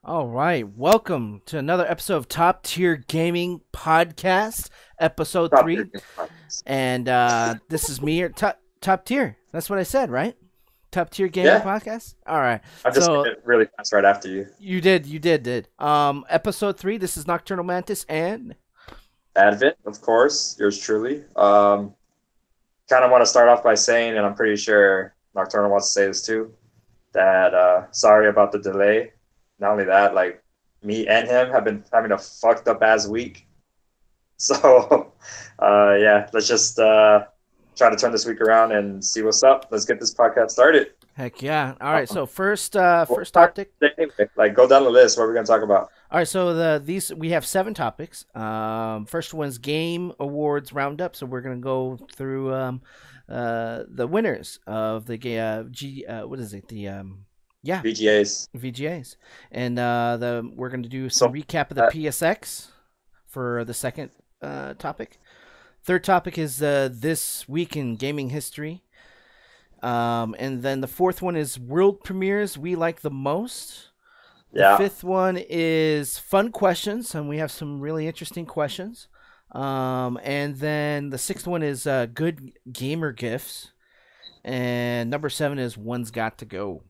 All right, welcome to another episode of Top Tier Gaming Podcast, episode Top tier 3. game finals. And this is me, or top tier. That's what I said, right? Top Tier Gaming Yeah, Podcast. All right. I just So hit it really fast right after you. you did. Episode 3. This is Nocturnal Mantis, and Advent, of course, yours truly. Kind of want to start off by saying, and I'm pretty sure Nocturnal wants to say this too, that sorry about the delay. Not only that, like me and him have been having a fucked up ass week. So, yeah, let's just try to turn this week around and see what's up. Let's get this podcast started. heck yeah. All right. Um, So first, we'll first start topic. anyway. Like, go down the list. What are we gonna talk about? All right. So these we have 7 topics. First one's Game Awards Roundup. So we're gonna go through the winners of the what is it? Yeah, VGAs. VGAs, and we're going to do some So, recap of the PSX for the second topic. Third topic is this week in gaming history, and then the fourth one is world premieres we like the most. The yeah. fifth one is fun questions, and we have some really interesting questions. And then the sixth one is good gamer gifts, and number 7 is one's got to go.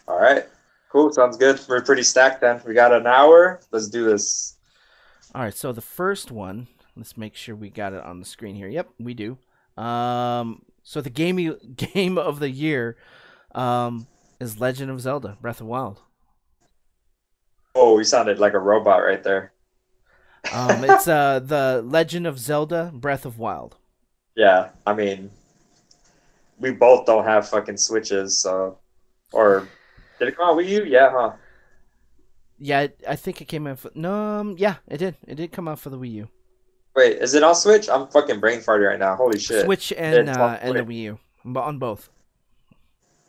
All right. Cool. Sounds good. We're pretty stacked then. We got an hour. Let's do this. All right, so the first one, let's make sure we got it on the screen here. Yep, we do. So the game of the year is Legend of Zelda: Breath of Wild. Oh, we sounded like a robot right there. It's the Legend of Zelda: Breath of Wild. Yeah. I mean, we both don't have fucking switches, so or did it come out with you? Yeah, huh? Yeah, I think it came out. No, yeah, it did. It did come out for the Wii U, Wait, is it on Switch? I'm fucking brain farting right now. Holy shit. Switch, and It's on the Switch. Wii U, on both.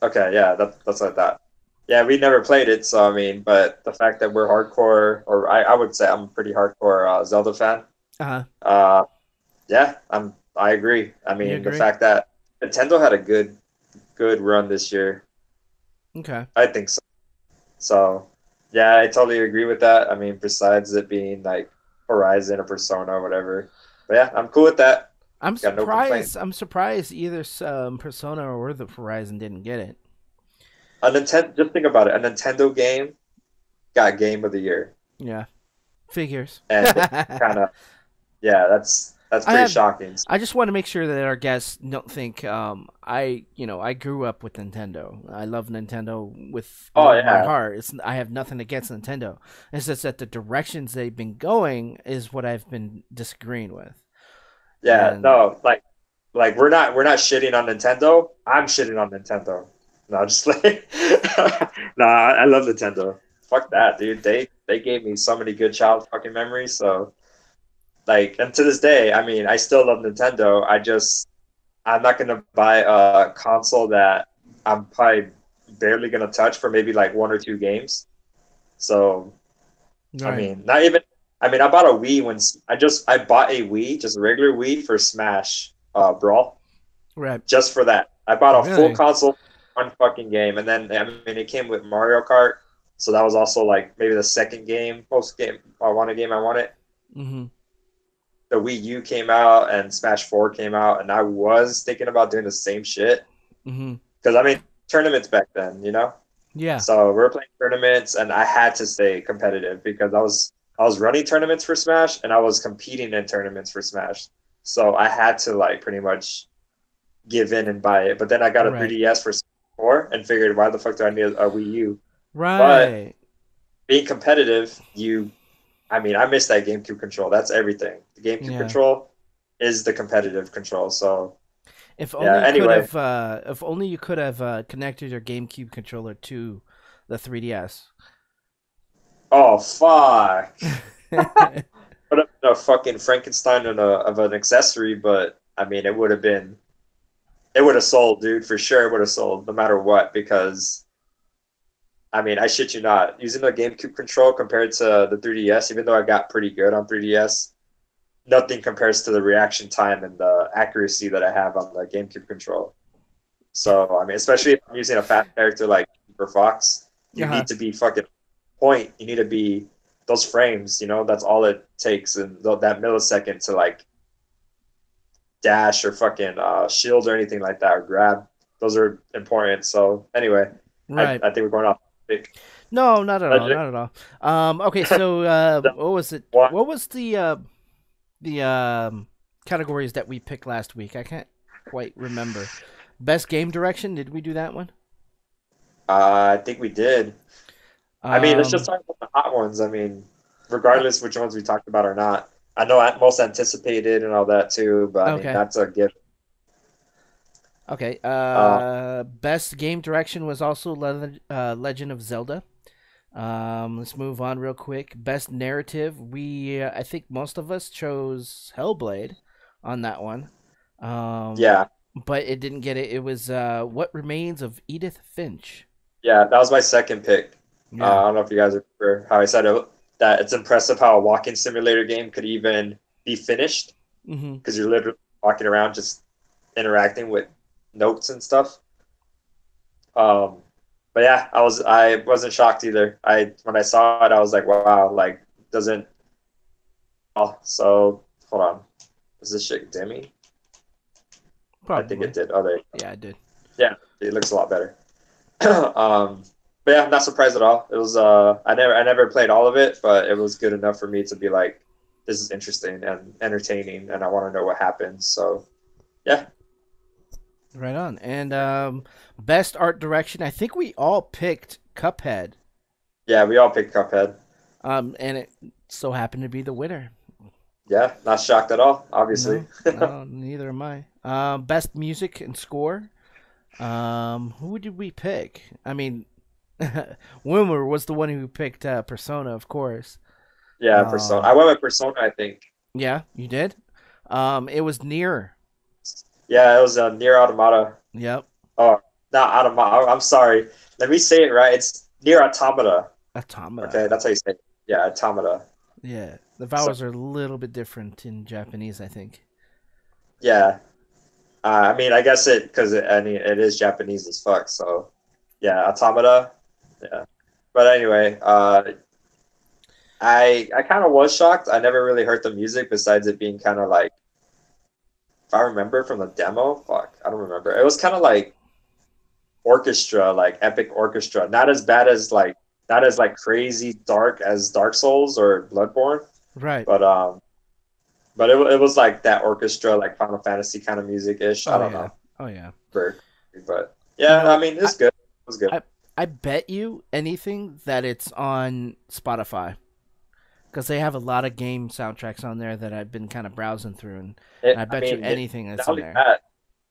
Okay, yeah, that's what I thought. Yeah, we never played it, so I mean, but the fact that we're hardcore, or I would say I'm a pretty hardcore Zelda fan. Uh huh. Uh, yeah, I agree. I You mean, the agree? fact that Nintendo had a good run this year, Okay. I think so. So, yeah, I totally agree with that. I mean, besides it being like Horizon or Persona or whatever, but yeah, I'm cool with that. I'm Got no complaint. surprised. I'm surprised either Persona or the Horizon didn't get it. A Nintendo, just think about it. A Nintendo game got Game of the Year, Yeah, figures. and kind of, yeah, that's I pretty have. shocking. I just want to make sure that our guests don't think I grew up with Nintendo. I love Nintendo with Oh all of my yeah, heart. I have nothing against Nintendo. It's just that the directions they've been going is what I've been disagreeing with. yeah. And No, like we're not shitting on Nintendo. I'm shitting on Nintendo. No, just like no, I love Nintendo. Fuck that, dude. They gave me so many good child fucking memories. So like, and to this day, I mean, I still love Nintendo. I'm not gonna buy a console that I'm probably barely gonna touch for maybe like 1 or 2 games. So I right, mean, not even. I mean, I bought a Wii I bought a Wii, just a regular Wii for Smash Brawl, right, just for that. I bought a full really, console, one fucking game, and then I mean, it came with Mario Kart, so that was also like maybe the second game, post game. I wanted. mm-hmm. The Wii U came out and Smash 4 came out, and I was thinking about doing the same shit Mm-hmm. because I mean tournaments back then, you know. Yeah, So we were playing tournaments, and I had to stay competitive because I was running tournaments for Smash, and I was competing in tournaments for Smash. So I had to like pretty much give in and buy it. But then I got a right, 3DS for 4 and figured, why the fuck do I need a Wii U? But right. being competitive, I mean, I miss that GameCube control. That's everything. The GameCube Yeah. control is the competitive control. So If only yeah. you could Anyway, have. If only you could have connected your GameCube controller to the 3DS. oh fuck. Put up a fucking Frankenstein of an accessory, but I mean, it would have sold, dude, for sure. It would have sold no matter what, because I mean, I shit you not, using the GameCube control compared to the 3DS, even though I got pretty good on 3DS, nothing compares to the reaction time and the accuracy that I have on the GameCube control. So I mean, especially if I'm using a fat character like Super Fox, you Uh-huh. need to be fucking point, you need to be those frames. You know, that's all it takes, and that millisecond to like dash or fucking shield or anything like that or grab. Those are important. So anyway, Right. I think we're going off topic. No, not at all. Legend Not at all. Okay, so what was it? one. What was the categories that we picked last week? I can't quite remember. Best game direction. Did we do that one? I think we did. I mean, let's just Um, talk about the hot ones. I mean, uh, regardless which ones we talked about or not. I know most anticipated and all that too, but I mean okay. that's a gift. Okay. Uh, Best game direction was also Legend of Zelda. Let's move on real quick. Best narrative. I think most of us chose Hellblade on that one. Um, yeah, but it didn't get it. It was What Remains of Edith Finch. yeah, that was my second pick. Yeah. I don't know if you guys remember how I said it, that it's impressive how a walking simulator game could even be finished Mm-hmm. because you're literally walking around just interacting with notes and stuff. Um, but yeah, I wasn't shocked either. I when I saw it, I was like, wow, like doesn't. Oh, so hold on, is this shit dimmy? I think it Probably. did. Oh, there. Yeah, I did. Yeah, it looks a lot better. um, but yeah, I'm not surprised at all. It was I never played all of it, but it was good enough for me to be like, this is interesting and entertaining, and I want to know what happens. So yeah, Right on. And best art direction. I think we all picked Cuphead. yeah, we all picked Cuphead. And it so happened to be the winner. Yeah, not shocked at all. Obviously, No, no, neither am I. Best music and score. Who did we pick? I mean, Wimmer was the one who picked Persona, of course. yeah, Persona. I Um, went with Persona. I think. yeah, you did. It was near. Yeah, it was Near Automata. Yep, Oh, not Automata. I'm sorry. Let me say it right. It's Near Automata. Okay, Automata. that's how you say it. Yeah, Automata. Yeah, the So vowels are a little bit different in Japanese, I think. yeah, I mean, I guess I mean, it is Japanese as fuck. So yeah, Automata. Yeah, but anyway, I kind of was shocked. I never really heard the music besides it being kind of like, if I remember from the demo, fuck, I don't remember. It was kind of like orchestra, like epic orchestra. Not as like crazy dark as Dark Souls or Bloodborne, Right. but it was like that orchestra, like Final Fantasy kind of music ish. I Oh don't yeah. know, Oh yeah. but You yeah, I know, mean it's good. It was good. I I bet you anything that it's on Spotify because they have a lot of game soundtracks on there that I've been kind of browsing through, and I I bet you mean, anything that's not in only there. that,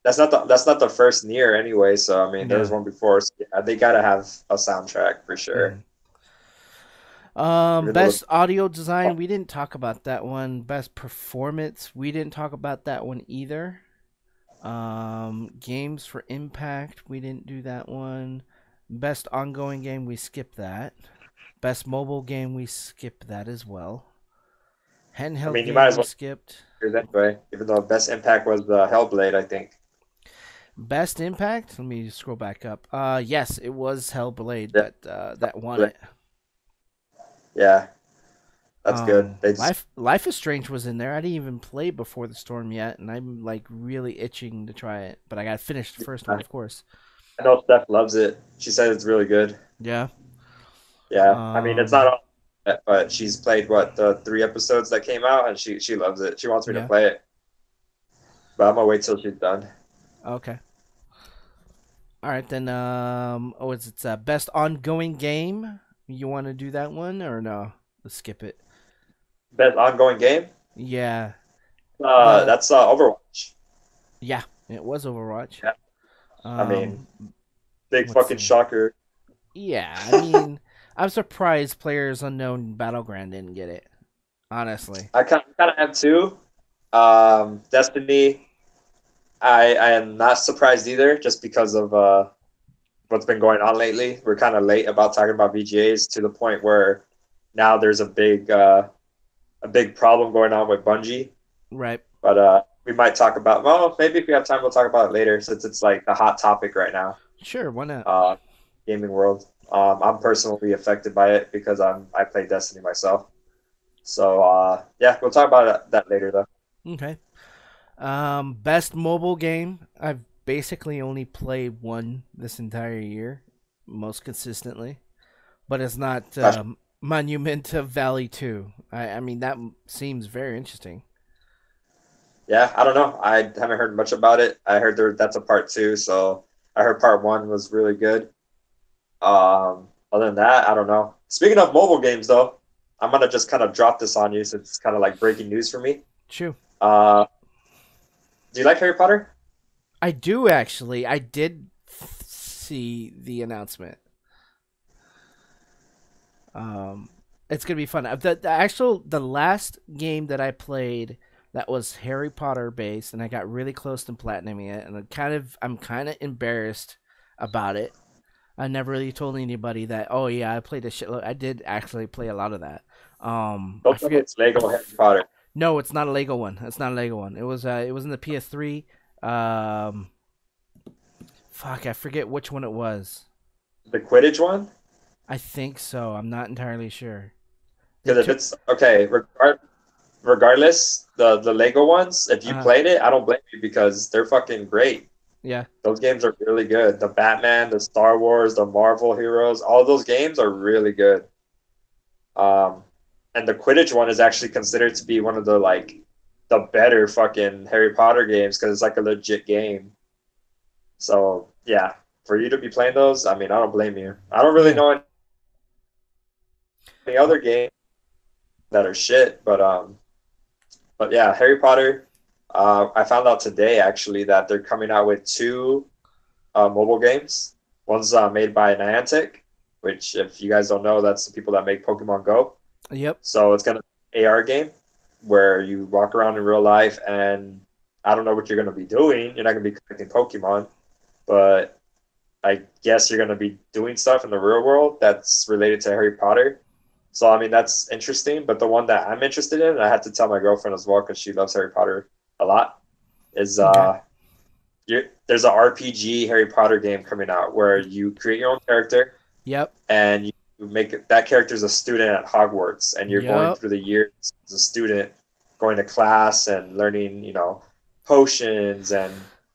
that's not the first near anyway. So I mean, there was Yeah. one before. So yeah, they gotta have a soundtrack for sure. hmm Even though Best audio design, we didn't talk about that one. Best performance, we didn't talk about that one either. Games for impact, we didn't do that one. Best ongoing game, we skipped that. Best mobile game, we skipped that as well. I Handheld mean, you might game, as we well skipped. hear that anyway. Even though best impact was the Hellblade, I think. Best impact, let me scroll back up. Yes, it was Hellblade Yeah, that won it. yeah, that's good. They just Life is Strange was in there. I didn't even play Before the Storm yet, and I'm like really itching to try it. But I got to finish the first one, of course. I know Steph loves it. She said it's really good. Yeah. Yeah, I mean, it's not Um. all, but she's played what the 3 episodes that came out, and she loves it. She wants me to Yeah. play it, but I'm gonna wait till she's done. Okay. All right then. Oh, it's best ongoing game. You want to do that one or no? Let's skip it. Best ongoing game? Yeah. The That's Overwatch. Yeah, it was Overwatch. Yeah, I mean, Um. big Let's fucking see. shocker. Yeah, I mean, I'm surprised Players Unknown Battleground didn't get it. Honestly. I kind of have two. Destiny. I am not surprised either, just because of what's been going on lately. We're kind of late about talking about VGAs to the point where now there's a big problem going on with Bungie. Right. But we might talk about. Well, maybe if we have time, we'll talk about it later, since it's like a hot topic right now. Sure. Why not? Uh, gaming world. I'm personally affected by it because I play Destiny myself. So yeah, we'll talk about that later though. Okay. Best mobile game. I've basically only played one this entire year, most consistently, but it's not Gosh, Monument of Valley 2. I mean, that seems very interesting. yeah, I don't know. I haven't heard much about it. I heard that's a part two, so I heard part one was really good. Other than that, I don't know. Speaking of mobile games, though, I'm gonna just kind of drop this on you since it's kind of like breaking news for me. True. Uh, do you like Harry Potter? I do actually. I did see the announcement. Um, it's gonna be fun. The last game that I played that was Harry Potter based, and I got really close to platinuming it, and I'm kind of embarrassed about it. I never really told anybody that. Oh yeah, I played a shitload. I did actually play a lot of that. I Don't tell me forget. it's Lego Harry Potter. No, it's not a Lego one. It's not a Lego one. It was in the PS3. Um, fuck, I forget which one it was. The Quidditch one? I think so. I'm not entirely sure. They Because if took. it's okay, regardless, the Lego ones, if you Uh, played it, I don't blame you because they're fucking great. yeah, Those games are really good. The Batman, the Star Wars, the Marvel heroes, all those games are really good. Um, and the Quidditch one is actually considered to be one of the better fucking Harry Potter games because it's like a legit game. So yeah, for you to be playing those, I mean, I don't blame you. I don't really yeah. know any Uh, other games that are shit, but yeah, Harry Potter. I found out today actually that they're coming out with two mobile games. One's made by Niantic, which if you guys don't know, that's the people that make Pokemon Go. yep. So it's gonna be an AR game where you walk around in real life, and I don't know what you're gonna be doing. You're not gonna be collecting Pokemon, but I guess you're gonna be doing stuff in the real world that's related to Harry Potter. So I mean that's interesting. But the one that I'm interested in, and I had to tell my girlfriend as well because she loves Harry Potter a lot, is Okay. there's an RPG Harry Potter game coming out where you create your own character Yep. and you make that character's a student at Hogwarts, and you're going Yep. through the years as a student, going to class and learning, potions and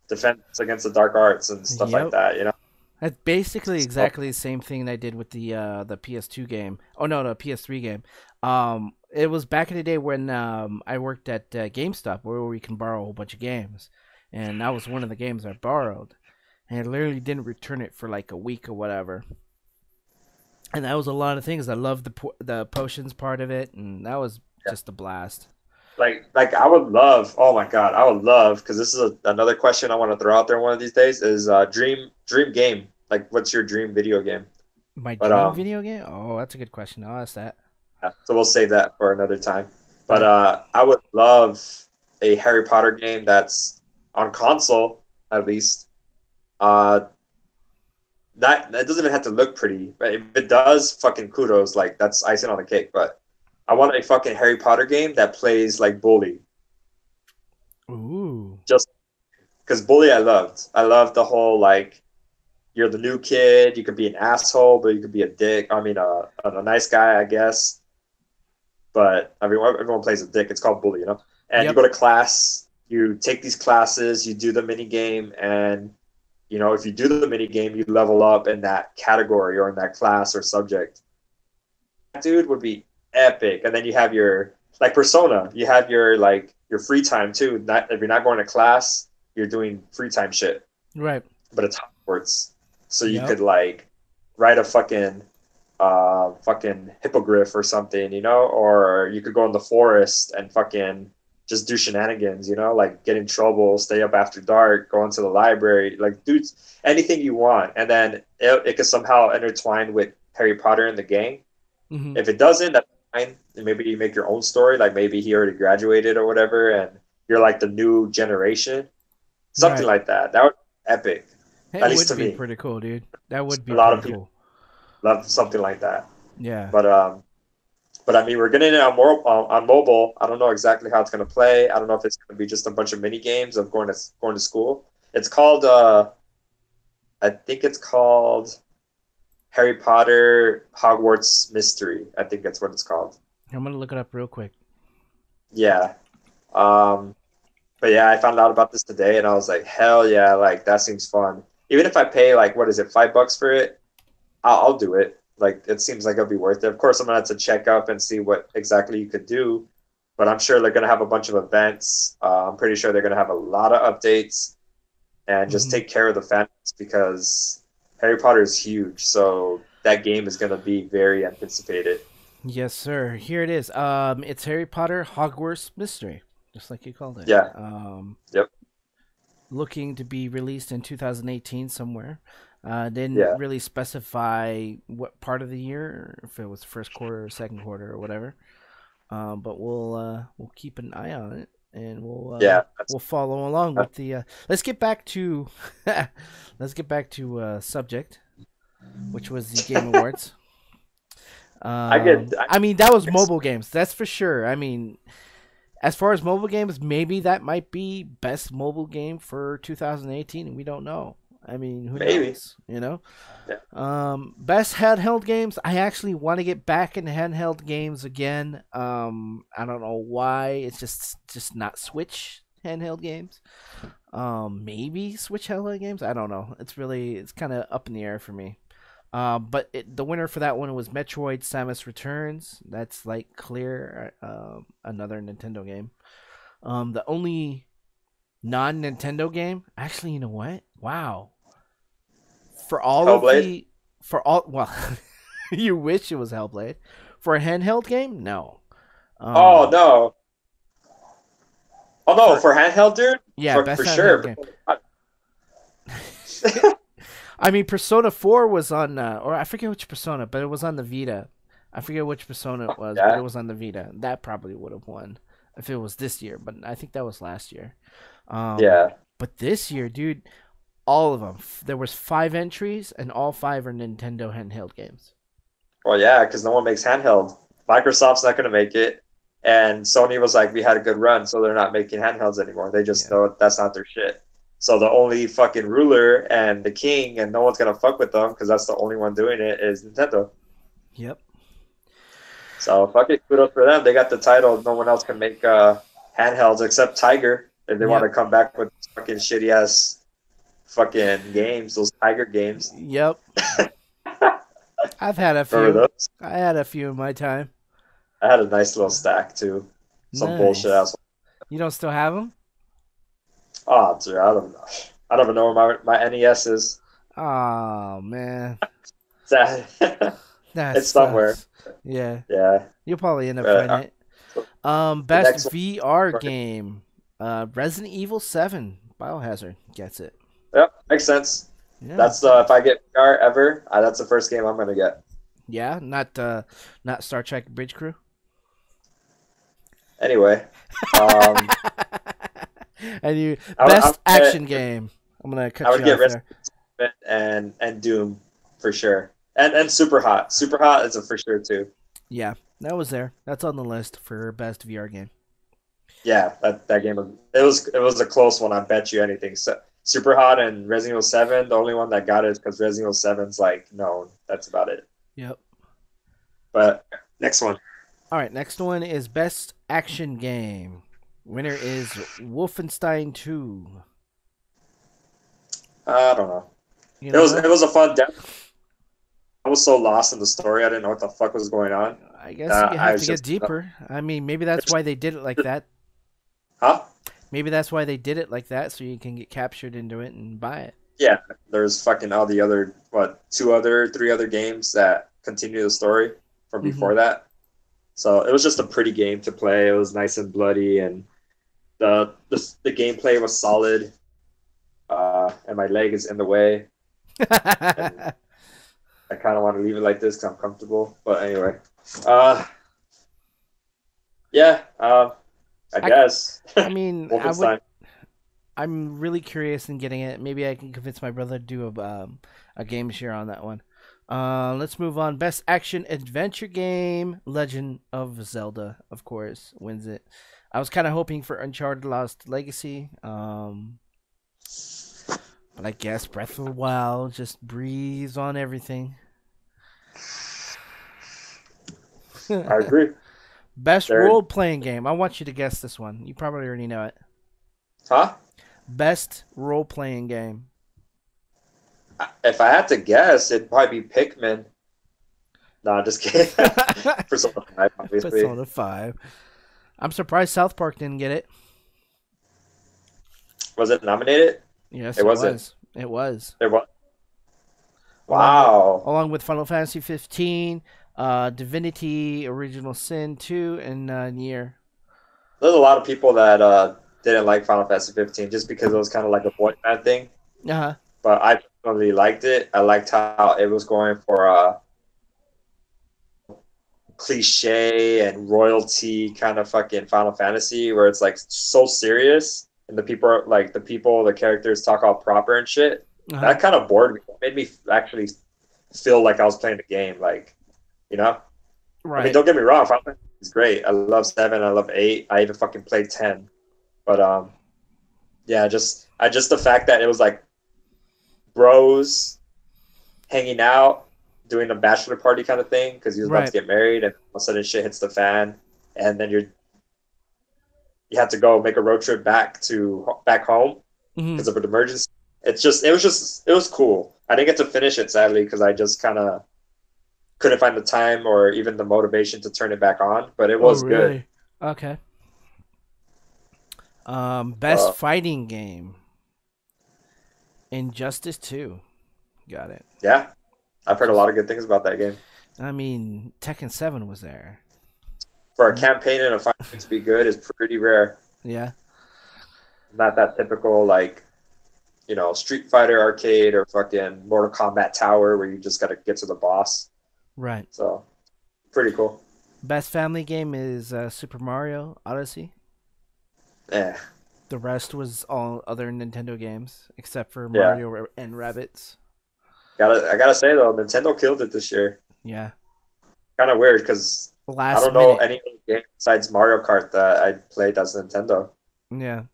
defense against the dark arts and stuff like Yep. that. That's basically So, exactly the same thing I did with the PS2 game. Oh no, the PS3 game. It was back in the day when I worked at GameStop where we can borrow a whole bunch of games, and that was one of the games I borrowed, and I literally didn't return it for like a week or whatever. And that was a lot of things. I loved the potions part of it, and that was yeah. just a blast. Like I would love. Oh my god, I would love because this is another question I want to throw out there one of these days is dream game. Like, what's your dream video game? My But dream video game? Oh, that's a good question. I'll ask that. yeah, so we'll save that for another time. All But right. I would love a Harry Potter game that's on console at least. Uh, that doesn't even have to look pretty, but if it does, fucking kudos. Like that's icing on the cake. But I want a fucking Harry Potter game that plays like Bully, Ooh. just because Bully I loved. I loved the whole like you're the new kid. You could be an asshole, but you could be a dick. I mean, a nice guy, I guess. But I mean, everyone plays a dick. It's called Bully. And you Yep. go to class. You take these classes. You do the mini game, and if you do the mini game, you level up in that category or in that class or subject. That dude would be epic. And then you have your like Persona. You have your free time too. Not if you're not going to class, you're doing free time shit. Right. But it's Hogwarts, so you Yep. could like write a fucking hippogriff or something, or you could go in the forest and fucking just do shenanigans, like get in trouble, stay up after dark, go into the library, like dudes, anything you want. And then it could somehow intertwine with Harry Potter and the gang. Hmm. If it doesn't, that's fine. And maybe you make your own story, like maybe he already graduated or whatever, and you're like the new generation, something Right. like that. That would be epic, It at least would to be me. pretty cool, dude. That would A be lot pretty of people cool. love something like that. Yeah. But I mean, we're getting it on mobile. I don't know exactly how it's going to play. I don't know if it's going to be just a bunch of mini games of going to school. It's called I think it's called Harry Potter Hogwarts Mystery. I think that's what it's called. I'm gonna look it up real quick. Yeah. Um, but yeah, I found out about this today, and I was like, hell yeah, like that seems fun. Even if I pay like what is it, $5 for it, I'll do it. Like it seems like it'll be worth it. Of course, I'm gonna have to check up and see what exactly you could do, but I'm sure they're gonna have a bunch of events. I'm pretty sure they're gonna have a lot of updates and just Hmm. take care of the fans because Harry Potter is huge. So that game is gonna be very anticipated. Yes, sir. Here it is. It's Harry Potter Hogwarts Mystery, just like you called it. Yeah. Yep. Looking to be released in 2018 somewhere. Didn't Yeah. really specify what part of the year, if it was first quarter or second quarter or whatever. But we'll keep an eye on it, and Yeah. That's we'll follow along uh, with the. Let's get back to let's get back to subject, which was the Game Awards. I get. I mean, that was mobile games, that's for sure. I mean, as far as mobile games, maybe that might be best mobile game for 2018. We don't know. I mean, who Maybe. knows? You know. Yeah. Best handheld games. I actually want to get back into handheld games again. I don't know why. It's just not Switch handheld games. Maybe Switch handheld games. I don't know. It's kind of up in the air for me. But the winner for that one was Metroid: Samus Returns. That's like clear. Another Nintendo game. The only non-Nintendo game. Actually, you know what? Wow. For all of Hellblade. the for all well, you wish it was Hellblade. For a handheld game, no. Oh Um, no. Oh no, for for handheld, dude. Yeah, For best for handheld sure. game. I mean, Persona 4 was on, or I forget which Persona, but it was on the Vita. I forget which Persona it was, but it Yeah. was on the Vita. That probably would have won if it was this year, but I think that was last year. Um, Yeah. but this year, dude, all of them. There was 5 entries, and all 5 are Nintendo handheld games. Well, yeah, because no one makes handheld. Microsoft's not going to make it, and Sony was like, "We had a good run, so they're not making handhelds anymore. They just Yeah. know that's not their shit." So the only fucking ruler and the king, and no one's gonna fuck with them because that's the only one doing it is Nintendo. Yep. So fuck it, kudos for them. They got the title. No one else can make handhelds except Tiger if they want to Yep. come back with fucking shitty ass fucking games, those Tiger games. Yep. I've had a Remember few. those? I had a few in my time. I had a nice little stack too. Some bullshit Nice. ass. You don't still have them? Oh, dude, I don't know. I don't even know where my NES is. Oh man, It's, at- that it's somewhere. sucks. Yeah, Yeah. you'll probably end up But, finding it. so the next Best VR one. game. Resident Evil 7. Biohazard gets it. Yep, makes sense. Yeah. That's if I get VR ever, that's the first game I'm gonna get. Yeah. Not Star Trek Bridge Crew. Anyway, um, And you I best would action game. I'm gonna I cut would you get off there. Resident Evil and Doom for sure, and Super Hot. Super Hot is a for sure too. Yeah, that was there. That's on the list for best VR game. Yeah, that game it was a close one. I bet you anything. So, Super Hot and Resident Evil 7. The only one that got it is because Resident Evil 7's like known. That's about it. Yep. But next one. All right, next one is best action game. Winner is Wolfenstein 2. I don't know. You It don't was know? it was a fun demo. I was so lost in the story. I didn't know what the fuck was going on. I guess you I have was to get just deeper. I mean, maybe that's why they did it like that. huh? Maybe that's why they did it like that, so you can get captured into it and buy it. Yeah. There's fucking all the other three other games that continue the story from Hmm. before that. So it was just a pretty game to play. It was nice and bloody, and the gameplay was solid. And my leg is in the way, and I kind of want to leave it like this because I'm comfortable. But anyway, uh, yeah, I I, guess I mean, Wolfenstein. I'm really curious in getting it. Maybe I can convince my brother to do a game share on that one. Let's move on. Best action adventure game. Legend of Zelda, of course, wins it. I was kind of hoping for Uncharted Lost Legacy. But I guess Breath of the Wild just breathes on everything. I agree. Best They're role playing game. I want you to guess this one. You probably already know it. huh? Best role playing game. If I had to guess, it'd probably be Pikmin. No, I'm just kidding. Persona 5, obviously. Persona 5. I'm surprised South Park didn't get it. Was it nominated? Yes, It it wasn't. was. It was. There was. Along with Wow. along with Final Fantasy 15, Divinity, Original Sin 2, and Nier. There's a lot of people that didn't like Final Fantasy 15 just because it was kind of like a boy band thing. Uh-huh. But I personally liked it. I liked how it was going for cliche and royalty kind of fucking Final Fantasy where it's like so serious and the characters talk all proper and shit. Uh-huh. That kind of bored me. It made me actually feel like I was playing the game, like, you know? I mean, Right. don't get me wrong, Final Fantasy is great. I love 7, I love 8. I even fucking played 10. But yeah, just the fact that it was like bros hanging out, doing a bachelor party kind of thing because he was about to Right. get married, and all of a sudden shit hits the fan, and then you have to go make a road trip back home Hmm. because of an emergency. It was cool. I didn't get to finish it sadly because I just kind of couldn't find the time or even the motivation to turn it back on, but it Oh, was good. really? Okay. Best Uh, fighting game. Injustice 2. Got it. yeah, I've heard a lot of good things about that game. I mean, Tekken 7 was there. For a campaign and a fighting to be good is pretty rare. Yeah. Not that typical like Street Fighter arcade or fucking Mortal Kombat Tower where you just gotta get to the boss. Right. So pretty cool. Best family game is Super Mario Odyssey. Yeah, The rest was all other Nintendo games except for yeah. Mario and Rabbits. I gotta say though, Nintendo killed it this year. Yeah. Kind of weird because I Last don't know minute. any game besides Mario Kart that I played as Nintendo. Yeah.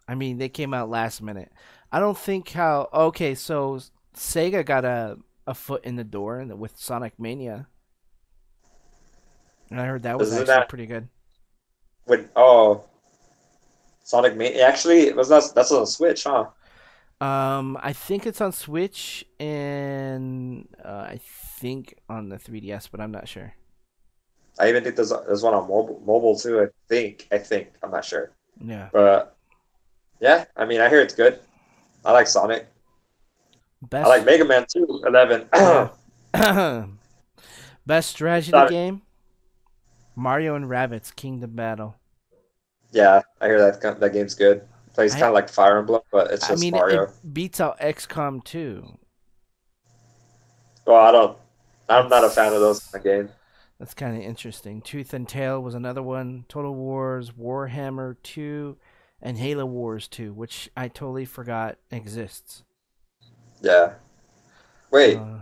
I mean, they came out last minute. I don't think how. Okay, so Sega got a foot in the door with Sonic Mania, and I heard that was Isn't actually that pretty good. when Sonic Mania? Actually, it was that's on the Switch, huh? I think it's on Switch and I think on the 3DS, but I'm not sure. I even think there's one on mobile too. I think I'm not sure, Yeah. but yeah, I mean I hear it's good. I like Sonic. I like Best. Mega Man too. 11. Yeah. Yeah, Best strategy game. Mario and Rabbits Kingdom Battle. I hear that game's good. Plays I kind of like Fire Emblem, but it's I just mean it Mario. beats out XCOM 2. Well, I'm not a fan of those That's kind of games. that's kind of interesting. Tooth and Tail was another one. Total Wars, Warhammer 2, and Halo Wars 2, which I totally forgot exists. Yeah. Wait. Uh,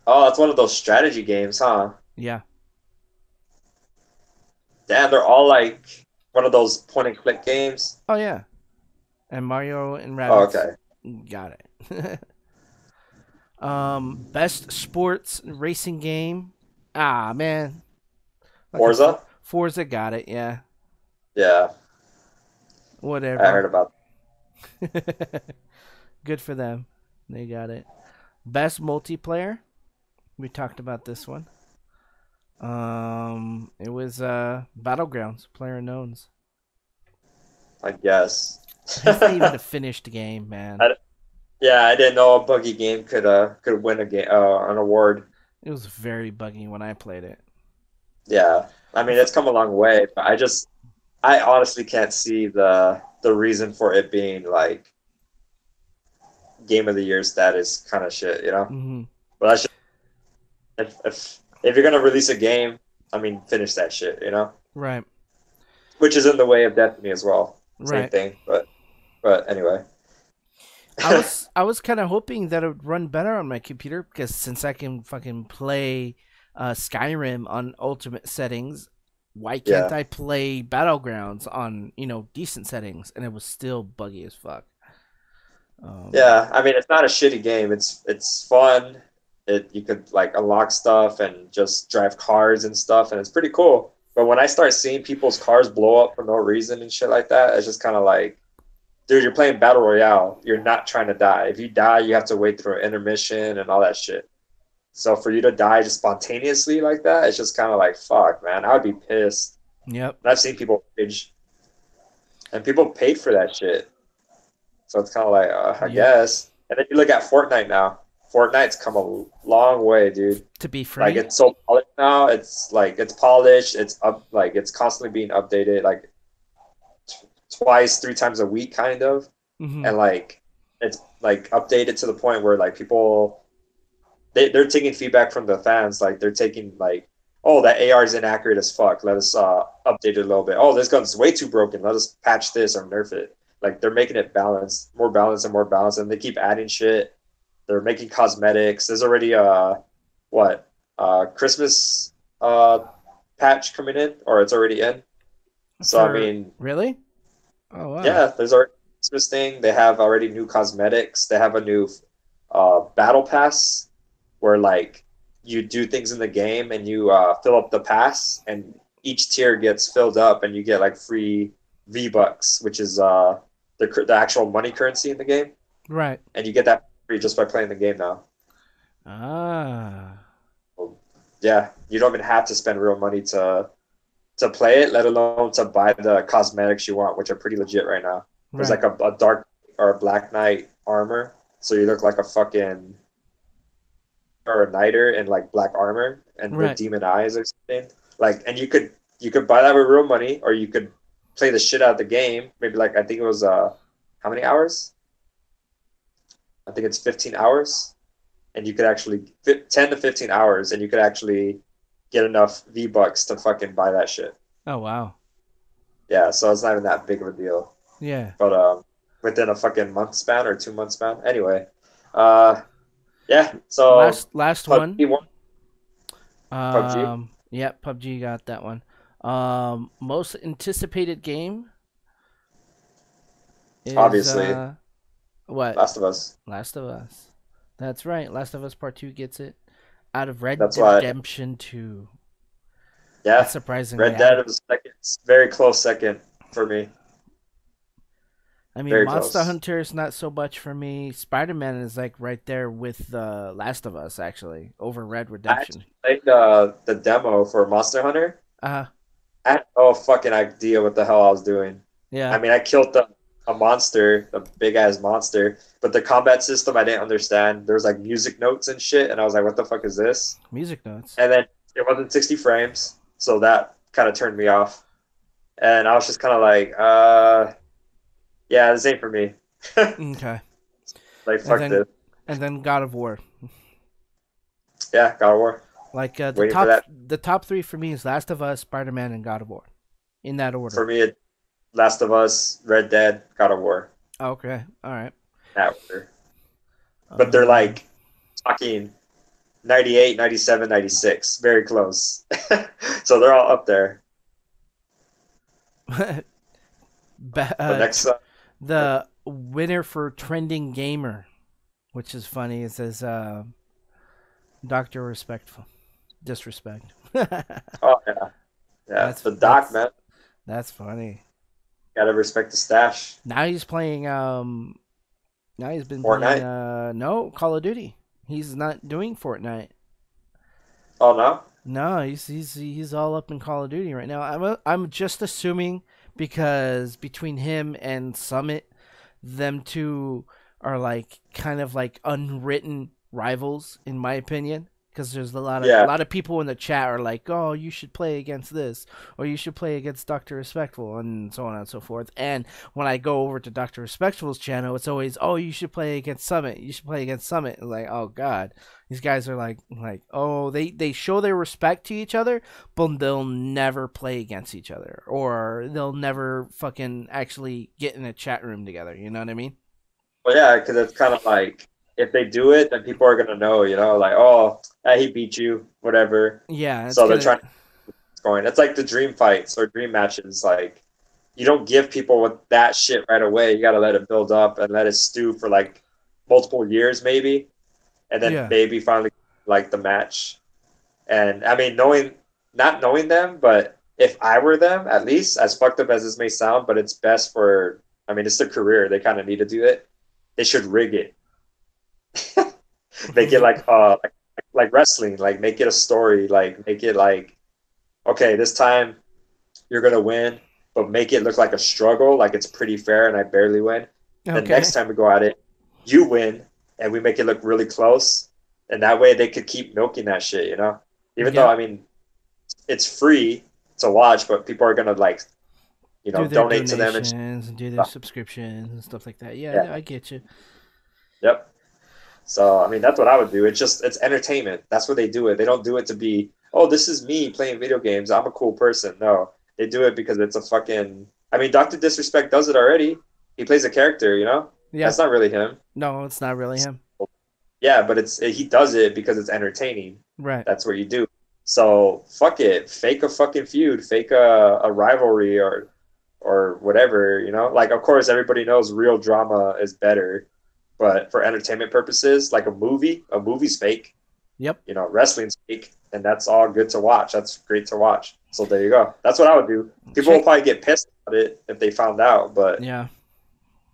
Oh, that's one of those strategy games, huh? yeah. Damn, they're all like one of those point and click games. Oh yeah. And Mario and Oh, Rabbits okay. got it. Best sports racing game. Ah man, fucking Forza? Forza got it. Yeah, Yeah, I heard whatever. about. Good for them. They got it. Best multiplayer. We talked about this one. It was Battlegrounds. PlayerUnknown's. I guess. It's not even a finished game, man. I, yeah, I didn't know a buggy game could win a game an award. It was very buggy when I played it. Yeah, I mean it's come a long way, but I honestly can't see the reason for it being like game of the year status kind of shit, you know. Hmm. But that's just, if you're gonna release a game, I mean finish that shit, you know. Right. Which is in the way of Destiny as well. Same Right. thing, but anyway. I was kind of hoping that it would run better on my computer because since I can fucking play Skyrim on ultimate settings, why can't Yeah. I play Battlegrounds on decent settings? And it was still buggy as fuck. Um, Yeah, I mean it's not a shitty game. It's fun. you could like unlock stuff and just drive cars and stuff, and it's pretty cool. But when I start seeing people's cars blow up for no reason and shit like that, it's just kind of like, dude, you're playing battle royale. You're not trying to die. If you die, you have to wait through an intermission and all that shit. So for you to die just spontaneously like that, it's just kind of like, fuck, man. I would be pissed. Yep. And I've seen people rage, and people paid for that shit. So it's kind of like, I Yep. guess. And then you look at Fortnite now. Fortnite's come a long way, dude. To be free. Like it's so polished now. It's like it's polished. It's up. Like it's constantly being updated. Like twice, 3 times a week, kind of. Mhm. And like it's like updated to the point where like people they're taking feedback from the fans. Like they're taking like, oh, that AR is inaccurate as fuck. Let us update it a little bit. Oh, this gun's way too broken. Let us patch this or nerf it. Like they're making it balanced, more balanced and more balanced, and they keep adding shit. They're making cosmetics. There's already Christmas patch coming in, or it's already in. So I mean, really? Oh wow. yeah, there's already a Christmas thing. They have already new cosmetics. They have a new battle pass where like you do things in the game and you fill up the pass, and each tier gets filled up, and you get like free V-Bucks, which is the actual money currency in the game, Right. and you get that free just by playing the game now. Ah. Yeah, you don't even have to spend real money to play it, let alone to buy the cosmetics you want, which are pretty legit right now. There's Right. like a dark or a black knight armor, so you look like a fucking or a knighter in like black armor and with Right. demon eyes or something. Like, and you could buy that with real money, or you could play the shit out of the game. Maybe like I think it was how many hours? I think it's 15 hours, and you could actually 10 to 15 hours, and you could actually get enough V-Bucks to fucking buy that shit. Oh wow. Yeah, so it's not even that big of a deal. Yeah. But within a fucking month span or 2 month span. Anyway, uh, yeah. So Last one. PUBG one, PUBG, Yeah, PUBG got that one. Most anticipated game is obviously, what? Last of Us. Last of Us. That's right. Last of Us Part 2 gets it out of Red That's Dead why, Redemption 2. That's yeah. surprisingly Red out of Dead was second, very close second for me. I mean, Very Monster close. Hunter is not so much for me. Spider-Man is like right there with Last of Us actually over Red I Redemption. actually played the demo for Monster Hunter. Uh I had no fucking idea what the hell I was doing. I yeah, mean, I killed a monster, a big ass monster, but the combat system I didn't understand. There was like music notes and shit, and I was like, "What the fuck is this?" music notes. And then it wasn't 60 frames, so that kind of turned me off. And I was just kind of like, yeah, this ain't for me. Okay. Like, And fuck then this. God of War. Yeah, God of War. Like Waiting for that. the top 3 for me is Last of Us, Spider-Man and God of War. In that For order. me, Last of Us, Red Dead, God of War. Okay. All right. That order. But they're Um like talking 98, 97, 96. Very close. So they're all up there. The next, the winner for trending gamer, which is funny. It says Doctor Respectful, disrespect. oh, yeah. Yeah, that's the doc, that's man. that's funny. Gotta respect the stash. Now he's playing. Now he's been playing. Fortnite. No, Call of Duty. He's not doing Fortnite. Oh, no? No, he's all up in Call of Duty right now. I'm just assuming because between him and Summit, them two are like kind of like unwritten rivals in my opinion. Because there's a Yeah. lot of people in the chat are like, oh, you should play against this, or you should play against Doctor Respectful, and so on and so forth. And when I go over to Doctor Respectful's channel, it's always, oh, you should play against Summit. You should play against Summit. Like, oh God, these guys are like, oh, they show their respect to each other, but they'll never play against each other, or they'll never fucking actually get in a chat room together. You know what I mean? Well, yeah, because it's kind of like if they do it, then people are gonna know, like, oh, he beat you, whatever. Yeah, it's So they're gonna. trying to get it going. It's like the dream fights or dream matches. Like, you don't give people with that shit right away. You gotta let it build up and let it stew for like multiple years, maybe, and then Yeah. maybe finally like the match. And I mean, knowing not knowing them, but if I were them, at least as fucked up as this may sound, but it's best for. I mean, it's their career. They kind of need to do it. They should rig it. Make it like wrestling. Like make it a story. Like make it like okay, this time you're gonna win, but make it look like a struggle. Like it's pretty fair, and I barely win. The Okay. next time we go at it, you win, and we make it look really close. And that way they could keep milking that shit, you know? Even though, Yep. I mean, it's free to watch, but people are gonna like, Do their donate to them and donations and do their stuff. subscriptions and stuff like that. Yeah, Yeah. I get you. Yep. So I mean, that's what I would do. It's entertainment. That's what they do it. They don't do it to be, oh, this is me playing video games. I'm a cool person. No, they do it because it's a fucking. I mean, Doctor Disrespect does it already. He plays a character. Yeah. That's not really him. No, it's not really him. Yeah, but he does it because it's entertaining. Right. That's what you do. So fuck it, fake a fucking feud, fake a rivalry or whatever. Like of course everybody knows real drama is better, but for entertainment purposes, like a movie's fake. Yep. Wrestling's fake, and that's all good to watch. That's great to watch. So there you go. That's what I would do. People will probably get pissed about it if they found out, but Yeah.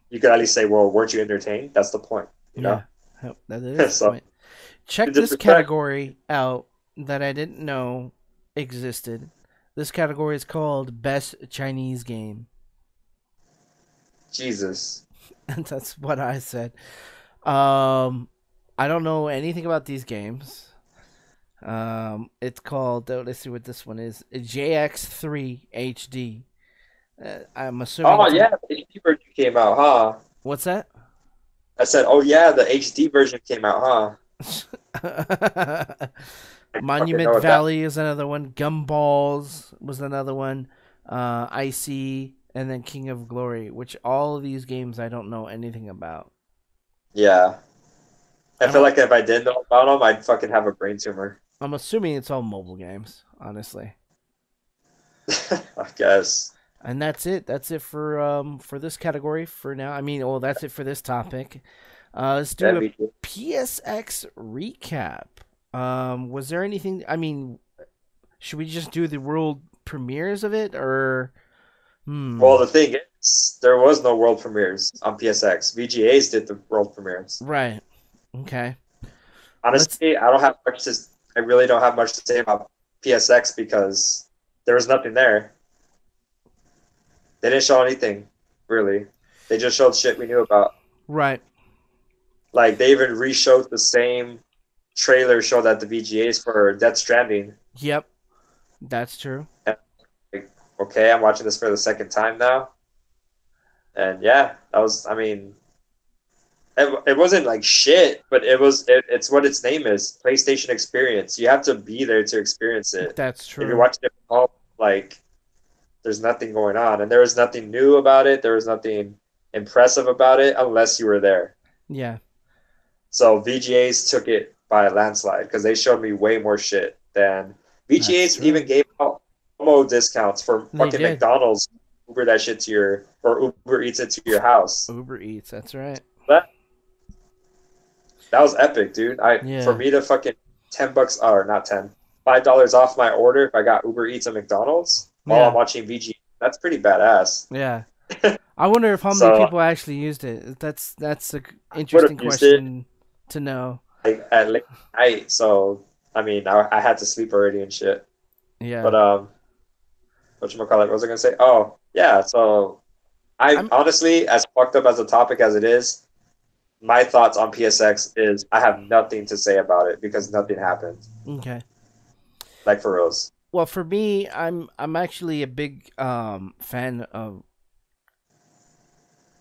you could at least say, well, weren't you entertained? That's the point. Yeah. That is the So point. Check this disrespect. category out that I didn't know existed. This category is called Best Chinese Game. Jesus. And that's what I said. I don't know anything about these games. It's called, let's see what this one is, JX3 HD. I'm assuming. Oh yeah, the HD version came out, huh? What's that? I said, oh yeah, the HD version came out, huh? Monument Valley is another one. Gumballs was another one. Icy, and then King of Glory, which all of these games I don't know anything about. Yeah. I feel like if I did know about them, I'd fucking have a brain tumor. I'm assuming it's all mobile games, honestly. I guess. And that's it. That's it for this category for now. I mean, well, that's it for this topic. Let's do a PSX recap. Was there anything? I mean, should we just do the world premieres of it, or? Well, the thing is, there was no world premieres on PSX. VGAs did the world premieres. Right. Okay. Honestly, I really don't have much to say about PSX because there was nothing there. They didn't show anything, really. They just showed shit we knew about. Right. Like, they even re-showed the same trailer show that the VGAs for Death Stranding. Yep. That's true. Like, okay, I'm watching this for the second time now. And yeah, I mean, it wasn't like shit, but it's what its name is, PlayStation Experience. You have to be there to experience it. That's true. If you're watching it from home, like, there's nothing going on. And there was nothing new about it. There was nothing impressive about it unless you were there. Yeah. So VGAs took it by a landslide because they showed me way more shit than VGAs even gave out promo discounts for fucking McDonald's. Uber that shit or Uber Eats it to your house. Uber Eats, that's right. That was epic, dude. For me to fucking $10 or not $5 off my order if I got Uber Eats at McDonald's while I'm watching VGA, that's pretty badass. Yeah. I wonder how many people actually used it. That's an interesting question to know. Like at late night, so I mean, I had to sleep already and shit. Yeah. But whatchamacallit, what was I gonna say? Oh yeah, so I'm honestly, as fucked up as the topic as it is, my thoughts on PSX is I have nothing to say about it because nothing happened. Okay. Like for reals. Well, for me, I'm actually a big fan of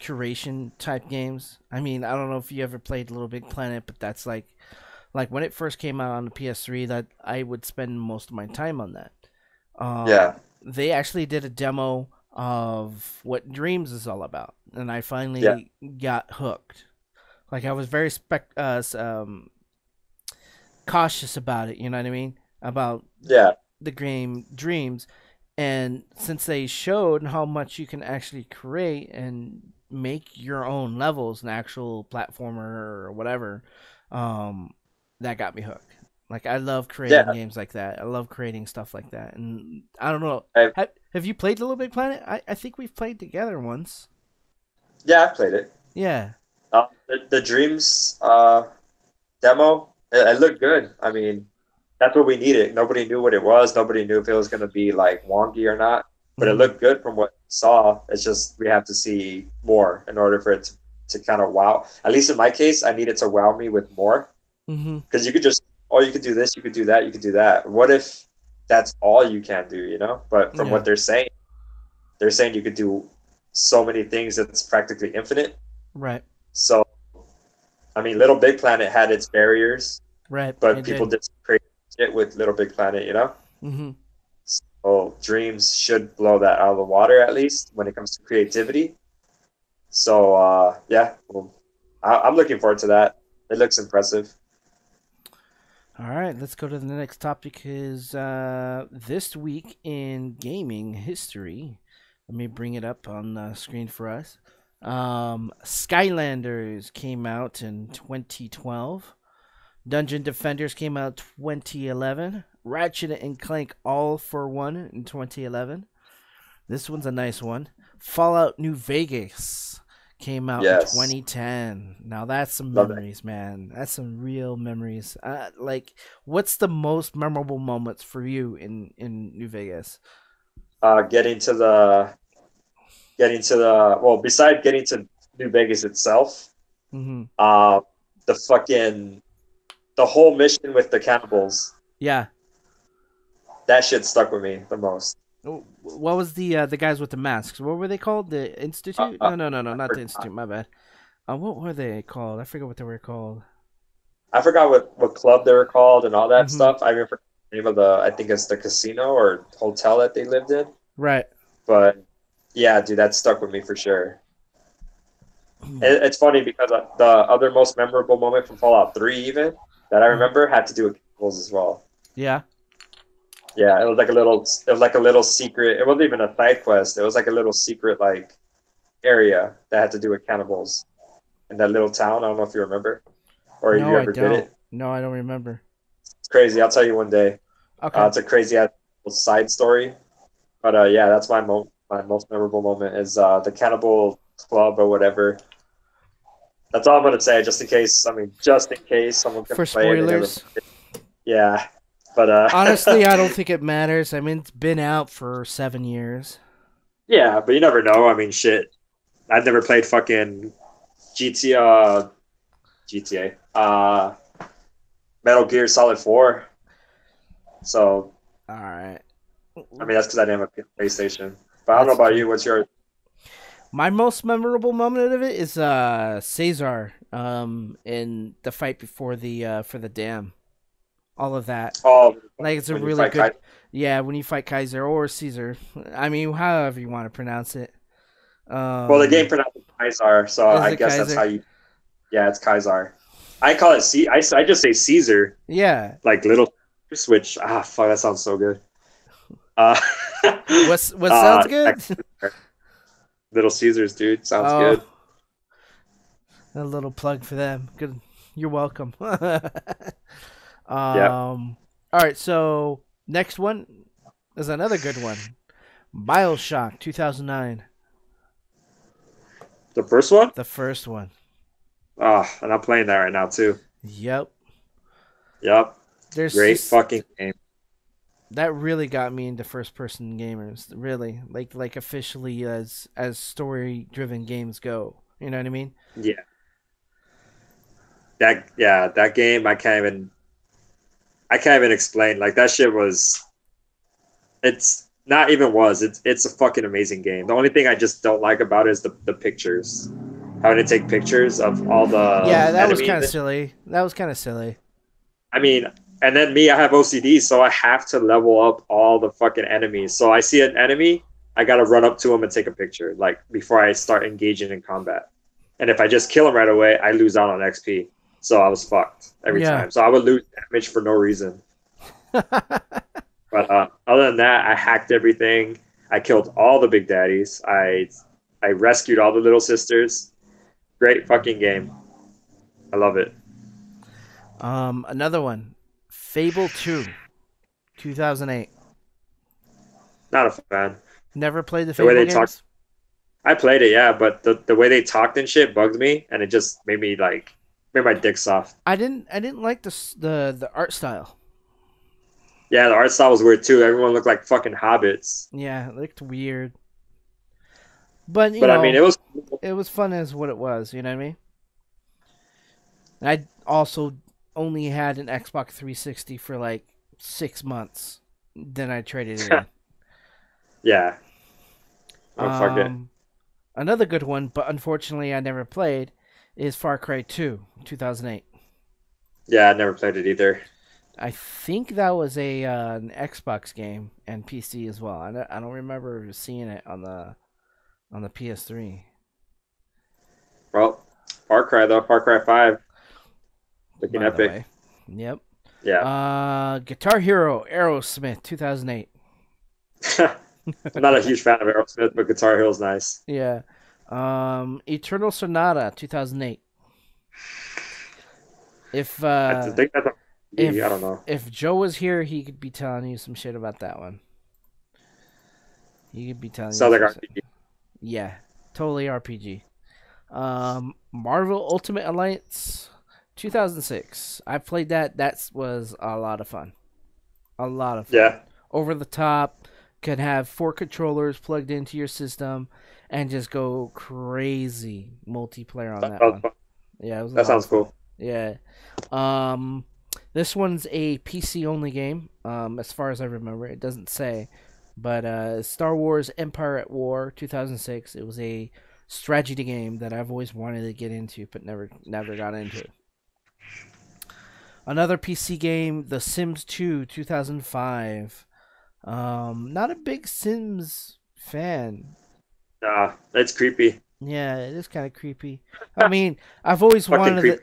curation type games. I mean, I don't know if you ever played Little Big Planet, but that's like when it first came out on the PS3, that I would spend most of my time on that. Yeah. They actually did a demo of what Dreams is all about, and I finally got hooked. Like I was very cautious about it. You know what I mean? About the game Dreams, and since they showed how much you can actually create and make your own levels, an actual platformer or whatever, that got me hooked. Like I love creating Yeah, games like that. I love creating stuff like that. And I don't know. I, Have you played Little Big Planet? I think we've played together once. yeah, I played it. Yeah. The Dreams demo, it looked good. I mean, that's what we needed. Nobody knew what it was. Nobody knew if it was going to be like wonky or not. But it Hmm. looked good from what we saw. It's just we have to see more in order for it to kind of wow. At least in my case, I needed to wow me with more Hmm. because you could just, oh, you could do this, you could do that, you could do that. What if that's all you can do? You know? But from Yeah. what they're saying you could do so many things that's practically infinite. Right. So I mean, Little Big Planet had its barriers, Right. but It people did. did some crazy shit with Little Big Planet, you know? Hmm. So Dreams should blow that out of the water at least when it comes to creativity. So yeah, well, I'm looking forward to that. It looks impressive. All right, let's go to the next topic. Is this week in gaming history? Let me bring it up on the screen for us. Skylanders came out in 2012. Dungeon Defenders came out 2011. Ratchet and Clank All for One in 2011. This one's a nice one. Fallout New Vegas came out in Yes, 2010. Now that's some love it. memories, man. That's some real memories. Like, what's the most memorable moments for you in New Vegas? Getting to well, besides getting to New Vegas itself, Hmm. uh, the fucking the whole mission with the cannibals, Yeah. that shit stuck with me the most. What was the guys with the masks? What were they called? The Institute? Uh, No, no, no, no, I not the forgot. Institute. My bad. What were they called? I forget what they were called. I forgot what club they were called and all that Hmm. stuff. I remember the name of the I think it's the casino or hotel that they lived in. Right. But yeah, dude, that stuck with me for sure. It's funny because the other most memorable moment from Fallout 3 even that I Mhm. remember had to do with cannibals as well. Yeah. Yeah, it was like a little secret. It wasn't even a side quest. It was like a little secret like area that had to do with cannibals in that little town. I don't know if you remember or if you No, I ever did don't. it. No, I don't remember. It's crazy. I'll tell you one day. Okay. It's a crazy ass side story. But yeah, that's my most memorable moment is the Cannibal Club or whatever. That's all I'm gonna say, just in case. I mean, just in case someone can For play it, they never. spoilers, Yeah, but honestly, I don't think it matters. I mean, it's been out for 7 years. yeah, but you never know. I mean, shit. I've never played fucking GTA, Metal Gear Solid 4. So All right. I mean, that's because I didn't have a PlayStation. But I don't know That's about true. you. What's your? My most memorable moment of it is Caesar in the fight before the for the dam. All of that. Oh, Like it's a when you really fight good, Kai? yeah, when you fight Kaiser or Caesar. I mean, however you want to pronounce it. Well, the game Um pronounced Kaisar, so is I it guess that's how Kaiser? you. Yeah, it's Kaisar. I call it I just say Caesar, Yeah. like little switch. Ah, fuck, that sounds so good. Uh, What sounds good? Little Caesars, dude, sounds Oh, good. a little plug for them. Good. You're welcome. Yep. All right, so next one is another good one. Bioshock 2009, The first one. the first one. Ah, and I'm playing that right now too. Yep. Yep. There's Great just fucking game. that really got me into first person gamers. Really, like officially as story driven games go. You know what I mean? Yeah. That game I can't even explain. Like that shit was it's not even was. It's a fucking amazing game. The only thing I just don't like about it is the pictures. Having to take pictures of all Yeah, the that was enemies. kind of silly. That was kind of silly. I mean, and then me, I have OCD, so I have to level up all the fucking enemies. So I see an enemy, I gotta run up to him and take a picture, like before I start engaging in combat. And if I just kill him right away, I lose out on XP. So I was fucked every Yeah. time. So I would lose damage for no reason. But other than that, I hacked everything. I killed all the big daddies. I rescued all the little sisters. Great fucking game. I love it. Another one. Fable 2, 2008. Not a fan. Never played the The way Fable they talk, games? I played it, yeah, but the way they talked and shit bugged me, and it just made me like made my dick soft. I didn't like the art style. Yeah, the art style was weird too. Everyone looked like fucking hobbits. Yeah, it looked weird. But But I mean, it was it was fun as what it was. You know what I mean? I also only had an Xbox 360 for like 6 months. Then I traded it in. yeah. Oh fuck it. Um, Another good one, but unfortunately I never played, is Far Cry 2, 2008. Yeah, I never played it either. I think that was an Xbox game and PC as well. I don't remember seeing it on the PS3. Well, Far Cry though, Far Cry 5, looking By the epic. way, yep. Yeah. Guitar Hero Aerosmith 2008. I'm not a huge fan of Aerosmith, but Guitar Hero's nice. Yeah. Eternal Sonata 2008. If I think that's if I don't know. if Joe was here, he could be telling you some shit about that one. He could be telling you Sounds like some RPG. Yeah, totally RPG. Marvel Ultimate Alliance 2006. I played that. That was a lot of fun. A lot of fun. Yeah. Over the top. Could have 4 controllers plugged into your system and just go crazy multiplayer on that one. Fun. Yeah, it was That sounds cool. Yeah. This one's a PC only game. As far as I remember, it doesn't say, but Star Wars Empire at War 2006. It was a strategy game that I've always wanted to get into, but never got into. Another PC game, The Sims 2 2005. Not a big Sims fan. Nah, it's creepy. Yeah, it is kind of creepy. I mean, I've always wanted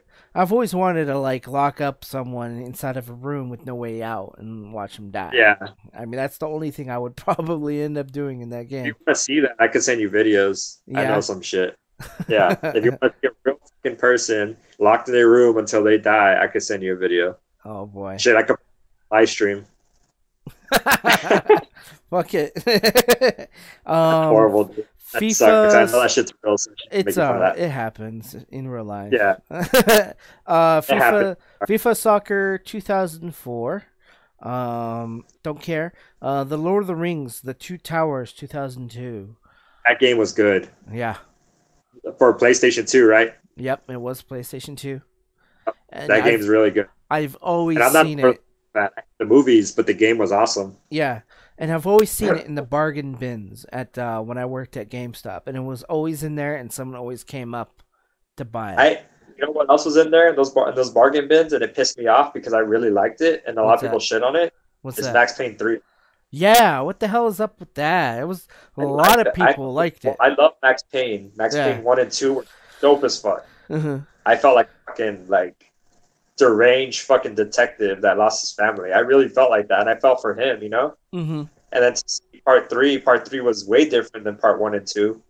to like lock up someone inside of a room with no way out and watch them die. Yeah. I mean, that's the only thing I would probably end up doing in that If game. you want to see that, I could send you videos. I Yeah. know some shit. Yeah. If you want to see a real fucking person locked in their room until they die, I could send you a video. Oh boy. Shit, I could live stream. Fuck it. Horrible. Dude. That FIFA. sucks. I know that shit's real. So It's it happens in real life. Yeah. FIFA Soccer 2004. Don't care. The Lord of the Rings, The Two Towers 2002. That game was good. Yeah. For PlayStation 2, right? Yep, it was PlayStation 2. And that game's really good. I've always and I'm not seen it. The movies, but the game was awesome. Yeah, and I've always seen it in the bargain bins at when I worked at GameStop, and it was always in there, and someone always came up to buy it. You know what else was in there in those bargain bins, and it pissed me off because I really liked it, and a lot of people shit on it. What's it's that? Max Payne 3. Yeah, what the hell is up with that? It was a lot of people liked it. I love Max Payne. Max Payne 1 and 2 were dope as fuck. Mm-hmm. I felt like fucking deranged fucking detective that lost his family. I really felt like that, and I felt for him, you know. Mm-hmm. And then part three was way different than part 1 and 2,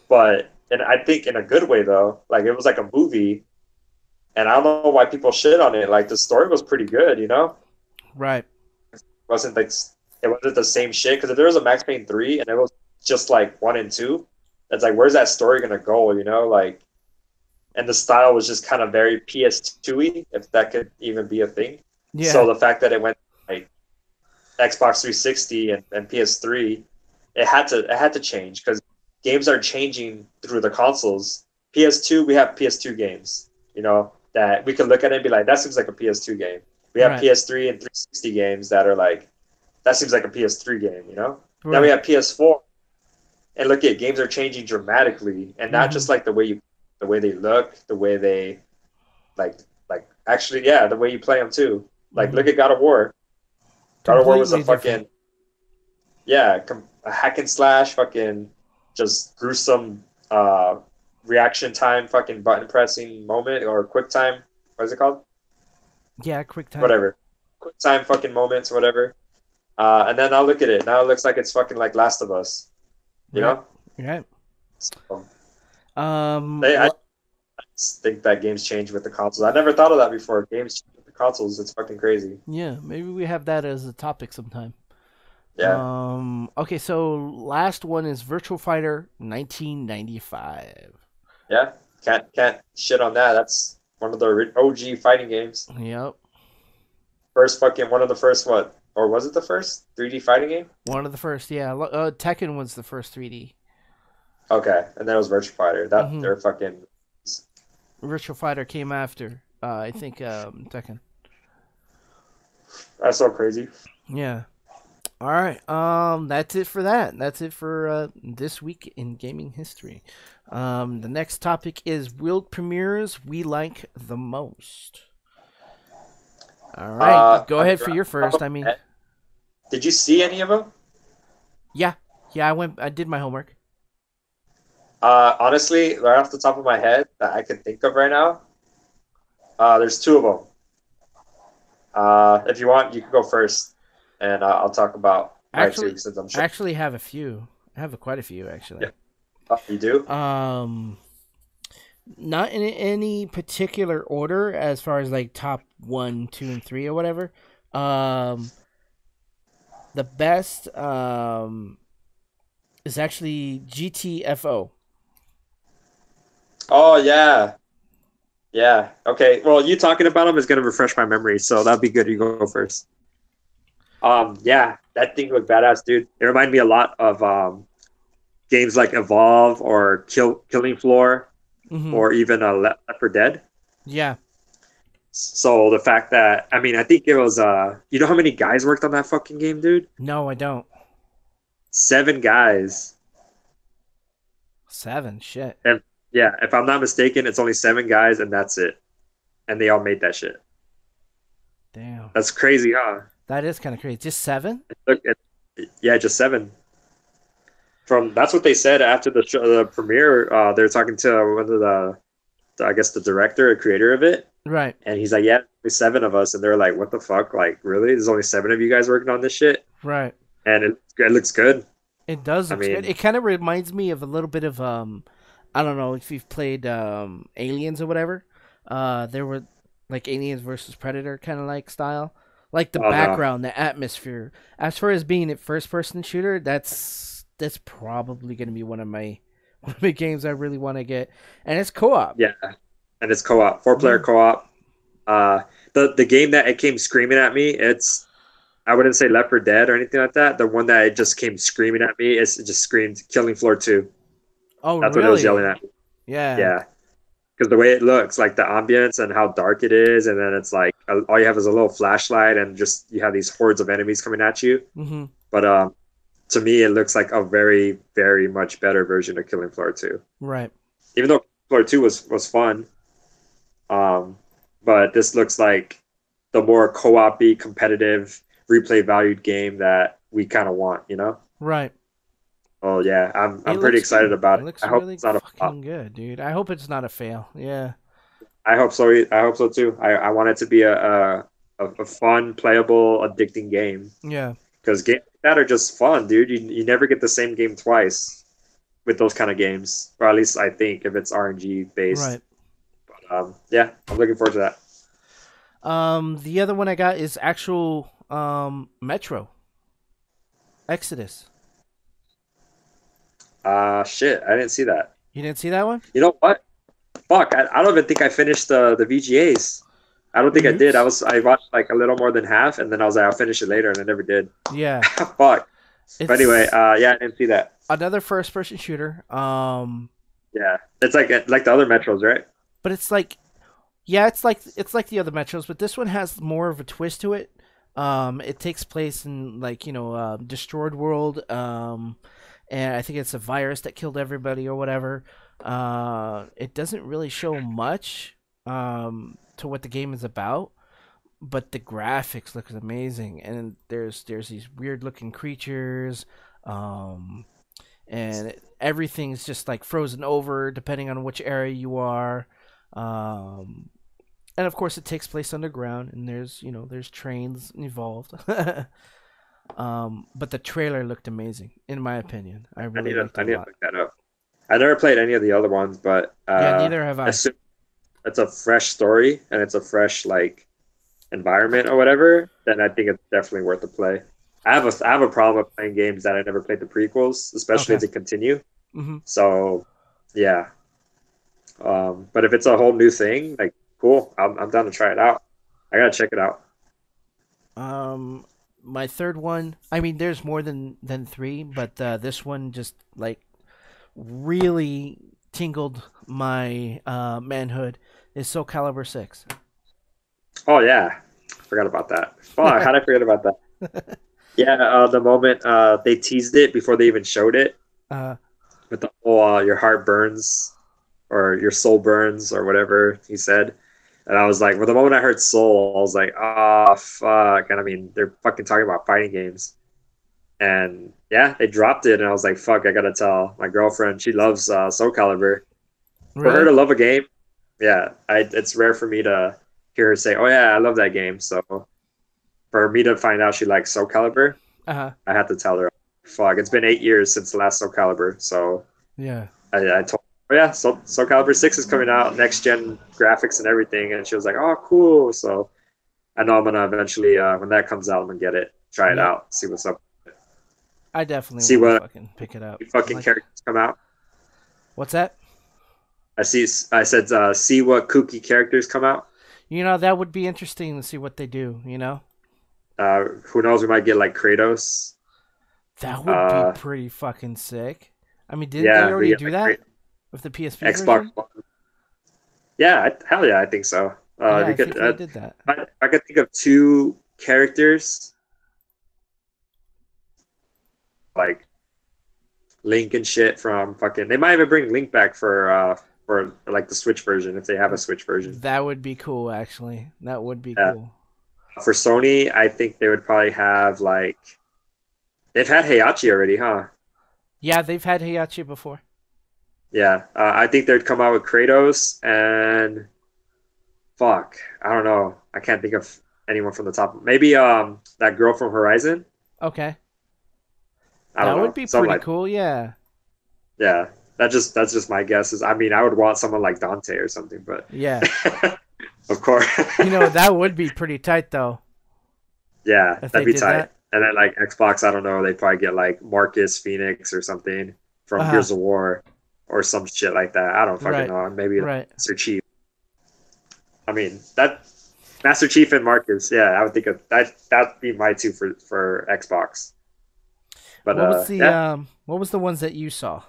and I think in a good way though. Like it was like a movie, and I don't know why people shit on it. Like the story was pretty good, you know. Right. It wasn't the same shit, because if there was a Max Payne 3 and it was just like 1 and 2, it's like, where's that story gonna go, you know? Like, and the style was just kind of very PS2-y, if that could even be a thing. Yeah. So the fact that it went like Xbox 360 and PS3, it had to change, because games are changing through the consoles. PS2, we have PS2 games, you know, that we can look at it and be like, that seems like a PS2 game. We have PS3 and 360 games that are like, that seems like a PS3 game, you know? Right. Now we have PS4, and look at games are changing dramatically, and not just like the way they look, the way they the way you play them too. Like look at God of War. God of War was a fucking a hack and slash, fucking just gruesome reaction time, fucking button pressing moment, or quick time. What is it called? Yeah, quick time. Whatever. Quick time fucking moments, whatever. And then I'll look at it. Now it looks like it's fucking like Last of Us. You know? Right. So, I just think that games change with the consoles. I never thought of that before. Games change with the consoles. It's fucking crazy. Yeah, maybe we have that as a topic sometime. Yeah, Okay, so last one is Virtual Fighter 1995. yeah. Can't shit on that. That's one of the OG fighting games. Yep. First fucking one of the first what? Or was it the first 3D fighting game? One of the first, yeah. Tekken was the first 3D. Okay, and then it was Virtua Fighter. That Mm-hmm. they're fucking. Virtual Fighter came after, I think, Tekken. That's so crazy. Yeah. All right. That's it for that. That's it for this week in gaming history. The next topic is world premieres we like the most. All right, go ahead for your first. I mean, Did you see any of them? yeah, yeah. I did my homework. Honestly, right off the top of my head, that I can think of right now, there's two of them. If you want, you can go first, and I'll talk about my Actually, two since I'm I sure. actually have a few. I have quite a few actually. Yeah. Oh, you do? Um, not in any particular order as far as like top one, two, and three or whatever. Um, the best is actually GTFO. Oh yeah, yeah. Okay. Well, you talking about them is gonna refresh my memory, so that'd be good. You go first. Yeah, that thing looked badass, dude. It reminded me a lot of games like Evolve or Killing Floor Mm-hmm. or even Left 4 Dead. Yeah. So the fact that I think it was you know how many guys worked on that fucking game, dude? No, I don't. 7 guys. Seven. Shit. And yeah, if I'm not mistaken, it's only 7 guys and that's it. And they all made that shit. Damn. That's crazy, huh? That is kind of crazy. Just seven? Look, yeah, just 7. From that's what they said after the premiere. They're talking to one of I guess the director or creator of it, Right. and he's like, "Yeah, there's 7 of us," and they're like, "What the fuck? Like, really? There's only 7 of you guys working on this shit?" Right. And it looks good. It does I look good. mean, It kind of reminds me of a little bit of I don't know if you've played Aliens or whatever. There were like Aliens versus Predator kind of like style. Like the oh no, background, the atmosphere. As far as being a first person shooter, that's probably going to be one of my games I really want to get. And it's co-op. yeah, and it's co-op, 4-player Yeah. co-op. Uh, the game that it came screaming at me, it's I wouldn't say Left 4 Dead or anything like that. The one that it just came screaming at me, it just screamed Killing Floor 2. Oh, That's what it was yelling really? at me. Yeah. Yeah, because the way it looks, like the ambience and how dark it is, and then it's like all you have is a little flashlight, and just you have these hordes of enemies coming at you. Mhm. But to me, it looks like a very, very much better version of Killing Floor 2. Right. Even though Floor 2 was fun, um, but this looks like the more co-op-y, competitive, replay valued game that we kind of want, you know? Right. Oh yeah, It I'm pretty looks excited good. about It it. looks I hope really it's not a flop. fucking good, dude. I hope it's not a fail. Yeah. I hope so. I hope so too. I want it to be a fun, playable, addicting game Yeah. because games like that are just fun, dude. You never get the same game twice with those kind of games, or at least I think if it's RNG based. Right. But yeah, I'm looking forward to that. The other one I got is actual Metro Exodus. Shit, I didn't see that. You didn't see that one? You know what? Fuck, I don't even think I finished the VGAs. I don't think I did. Oops. I watched like a little more than half, and then I was like, I'll finish it later, and I never did. Yeah. Fuck. But anyway, It's yeah, I didn't see that. another first person shooter. Yeah, it's like the other Metros, right? But it's like yeah, it's like the other Metros, but this one has more of a twist to it. It takes place in like, destroyed world. And I think it's a virus that killed everybody or whatever. It doesn't really show much to what the game is about, but the graphics look amazing, and there's these weird looking creatures, and everything's just like frozen over depending on which area you are. Um, and of course, it takes place underground, and there's trains involved. But the trailer looked amazing, in my opinion. I really liked I it a need to lot. look that up. I never played any of the other ones, but Yeah, neither have I. assume it's a fresh story and it's a fresh like environment or whatever, then I think it's definitely worth the play. I have a problem with playing games that I never played the prequels, especially if Okay. they continue. Hmm. So yeah, but if it's a whole new thing, like cool, I'm down to try it out. I gotta check it out. Um, my third one. I mean, there's more than three, but this one just like really tingled my manhood. Is Soul Calibur 6. Oh yeah, forgot about that. Fuck, how did I forget about that? Yeah, the moment they teased it before they even showed it uh, with the whole your heart burns or your soul burns or whatever he said. And I was like, well, the moment I heard soul, I was like, oh, fuck. And I mean, they're fucking talking about fighting games. And yeah, they dropped it. And I was like, fuck, I gotta tell my girlfriend. She loves Soul Calibur. For her really? to love a game, yeah, it's rare for me to hear her say, oh, yeah, I love that game. So for me to find out she likes Soul Calibur, Uh huh. I had to tell her, fuck, it's been 8 years since the last Soul Calibur. So Yeah. I told her, oh yeah, Soul Calibur 6 is coming out, next gen graphics and everything. And she was like, oh, cool. So I know I'm going to eventually, when that comes out, I'm going to get it, try it Yep. out, see what's up. I definitely See want to what fucking pick it up. fucking Like, characters come out. what's that? I said, see what kooky characters come out. That would be interesting to see what they do. Who knows? We might get like Kratos. That would be Uh, pretty fucking sick. I mean, didn't they yeah, we already get do like that with the PSP Xbox version? One. Yeah, hell yeah, I think so. Yeah, You I could, think they did that. I could think of two characters like Link and shit from fucking. They might even bring Link back for like the Switch version if they have a Switch version. That would be cool, actually. That would be Yeah. cool. For Sony, I think they would probably have like they've had Heihachi already, huh? Yeah, they've had Heihachi before. Yeah, I think they'd come out with Kratos and fuck, I don't know. I can't think of anyone from the top. Maybe that girl from Horizon. Okay. I don't That would know. be Something pretty like cool, yeah. yeah. That's just my guess. Is I mean I would want someone like Dante or something, but Yeah. of course, That would be pretty tight, though, yeah, if they that'd be did tight. that. And then like Xbox, I don't know. They probably get like Marcus Phoenix or something Uh from huh. Gears of War or some shit like that. I don't fucking Right. know. Maybe like Right. Master Chief. I mean that Master Chief and Marcus. Yeah, I would think of that. That'd be my two for Xbox. But yeah, what was the ones that you saw?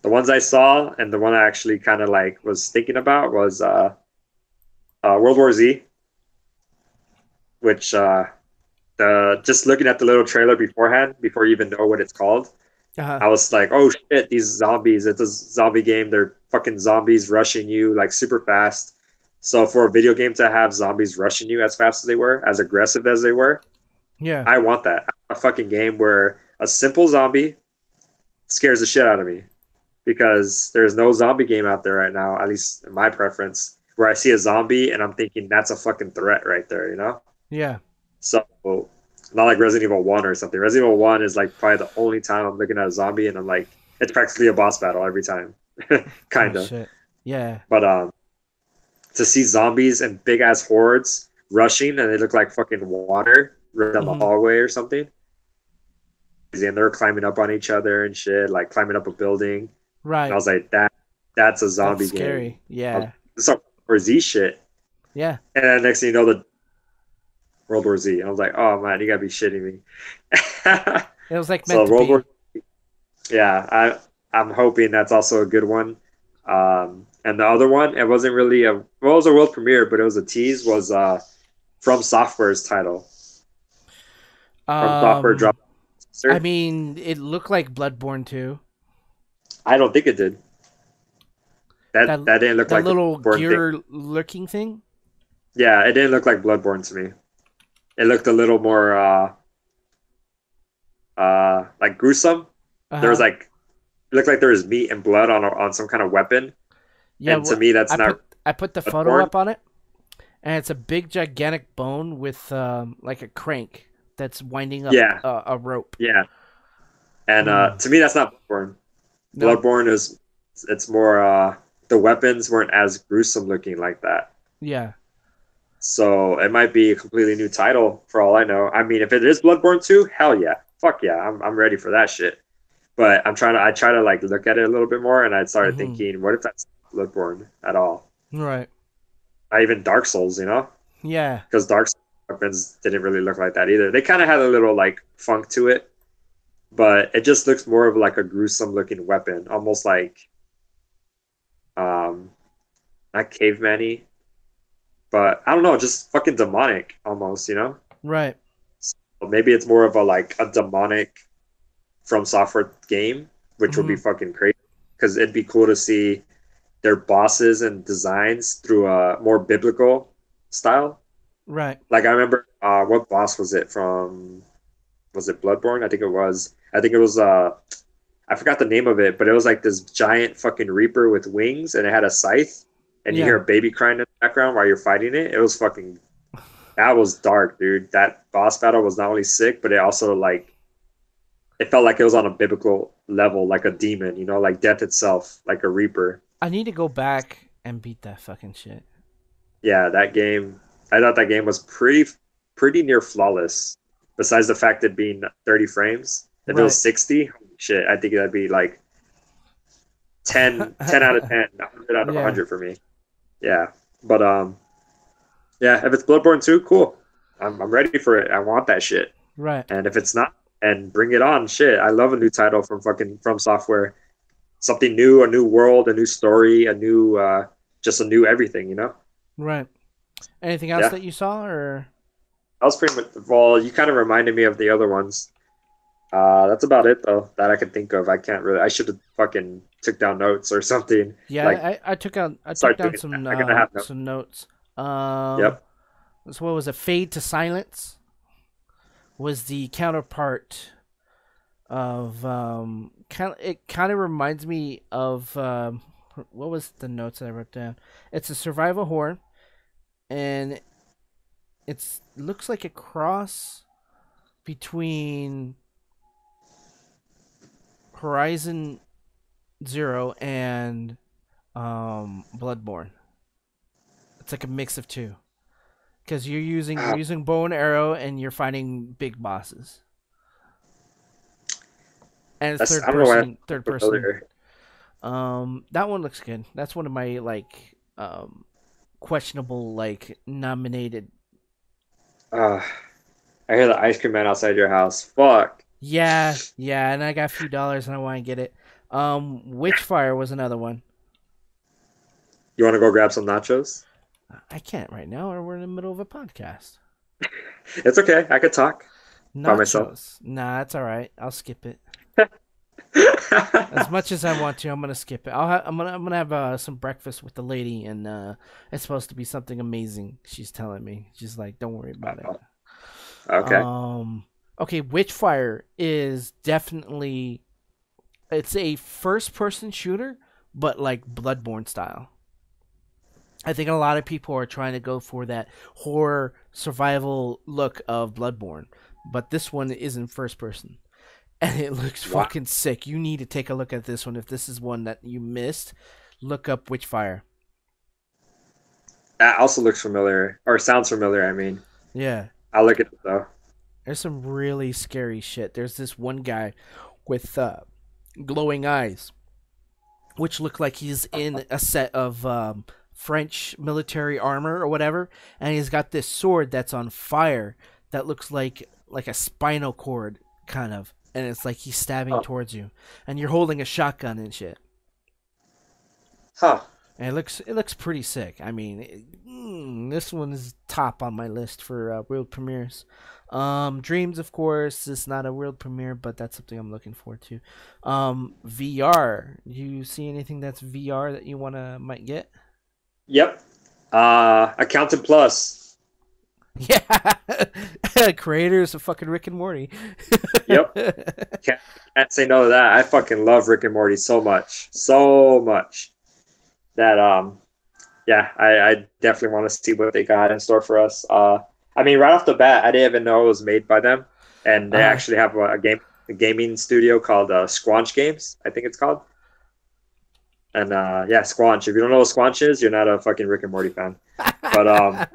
the ones I saw and the one I actually kind of like was thinking about was World War Z, which the just looking at the little trailer beforehand, before you even know what it's called, Uh huh. I was like, oh shit, these zombies! It's a zombie game. They're fucking zombies rushing you like super fast. So for a video game to have zombies rushing you as fast as they were, as aggressive as they were, Yeah. I want that. A fucking game where a simple zombie scares the shit out of me because there's no zombie game out there right now, at least in my preference, where I see a zombie and I'm thinking that's a fucking threat right there, you know? Yeah. So not like Resident Evil 1 or something. Resident Evil 1 is like probably the only time I'm looking at a zombie and I'm like, it's practically a boss battle every time. Oh kind of. shit. Yeah. But to see zombies and big ass hordes rushing and they look like fucking water right down the Hmm. hallway or something. And they're climbing up on each other and shit, like climbing up a building. And I Right. was like, that's a That's zombie game. scary. Yeah. Some World War Z shit. Yeah. And then next thing you know, the World War Z. And I was like, oh man, you gotta be shitting me. It was like So meant to World War, be. yeah, I'm hoping that's also a good one. And the other one, it wasn't really a well, it was a world premiere, but it was a tease. Was From Software's title. From Software Um. dropped. I mean, it looked like Bloodborne too. I don't think it did. That That didn't look that like the little Bloodborne thing. gear looking thing. Yeah, it didn't look like Bloodborne to me. It looked a little more like gruesome. Uh There was huh. like it looked like there was meat and blood on some kind of weapon, Yeah. and to me that's I not put the photo Bloodborne. up on it, and it's a big gigantic bone with like a crank that's winding up Yeah, a rope. yeah. And Hmm. to me that's not Bloodborne. No. Bloodborne is it's more the weapons weren't as gruesome looking like that. Yeah. So it might be a completely new title for all I know. I mean, if it is Bloodborne 2, hell yeah. Fuck yeah. I'm ready for that shit. But I try to like look at it a little bit more and I started Hmm. thinking, what if that's not Bloodborne at all? Right. Not even Dark Souls, you know? Yeah. Because Dark Souls weapons didn't really look like that either. They kind of had a little like funk to it, but it just looks more of like a gruesome looking weapon, almost like um not caveman-y, but I don't know, just fucking demonic almost, you know? Right. So maybe it's more of a like a demonic from software game, which would be Hmm. fucking crazy. Because it'd be cool to see their bosses and designs through a more biblical style. Right. Like I remember, what boss was it from? Was it Bloodborne? I think it was. I think it was. I forgot the name of it, but it was like this giant fucking reaper with wings, and it had a scythe, and you hear Yeah. a baby crying in the background while you're fighting it. It was fucking. That was dark, dude. That boss battle was not only sick, but it also like it felt like it was on a biblical level, like a demon, you know, like death itself, like a reaper. I need to go back and beat that fucking shit. Yeah, that game. I thought that game was pretty near flawless. Besides the fact it being 30 frames, if it was Right. 60, holy shit, I think that'd be like 10 out of 10, 100 out of Yeah. 100 for me. Yeah, but yeah, if it's Bloodborne 2, cool. I'm ready for it. I want that shit. Right. And if it's not, and bring it on. Shit, I love a new title from fucking From Software. Something new, a new world, a new story, a new just a new everything, you know? Right. Anything else Yeah. that you saw, or? That was pretty much well, you kind of reminded me of the other ones. That's about it though that I can think of. I can't really I should have fucking took down notes or something. Yeah, Like I took start down doing that. I gotta have notes. some notes. Um, Yep. so what was it? Fade to Silence was the counterpart of it kind of reminds me of what was the notes that I wrote down? It's a survival horror, and it looks like a cross between Horizon Zero and Bloodborne. It's like a mix of two because you're Ah, using bow and arrow and you're fighting big bosses, and it's that's I don't know why that's third so person. familiar. That one looks good. That's one of my like questionable like nominated. Uh, I hear the ice cream man outside your house. Fuck. Yeah, yeah, and I got a few dollars and I want to get it. Witchfire was another one. You want to go grab some nachos? I can't right now, or we're in the middle of a podcast. It's okay. I could talk by myself. Nachos. Nah, it's all right. I'll skip it. As much as I want to, I'm gonna skip it. I'm gonna have some breakfast with the lady, and it's supposed to be something amazing. She's telling me. She's like, "Don't worry about it." Okay. Okay, Witchfire is definitely it's a first-person shooter, but like Bloodborne style. I think a lot of people are trying to go for that horror survival look of Bloodborne, but this one isn't first person. And it looks Wow. fucking sick. You need to take a look at this one. If this is one that you missed, look up Witchfire. That also looks familiar or sounds familiar. I mean, Yeah, I'll look at it though. there's some really scary shit. There's this one guy with glowing eyes, which look like he's in a set of French military armor or whatever, and he's got this sword that's on fire that looks like a spinal cord kind of, and it's like he's stabbing Huh. towards you, and you're holding a shotgun and shit. Huh. And it looks pretty sick. I mean, this one is top on my list for world premieres. Dreams, of course, is not a world premiere, but that's something I'm looking forward to. VR. You see anything that's VR that you wanna might get? Yep. Accountant Plus. Yeah, creators of fucking Rick and Morty. Yep. Can't, can't say no to that. I fucking love Rick and Morty so much. So much. That yeah, I definitely want to see what they got in store for us. I mean, right off the bat, I didn't even know it was made by them, and they uh, actually have a gaming studio called Squanch Games, I think it's called. And yeah, Squanch. If you don't know what Squanch is, you're not a fucking Rick and Morty fan. But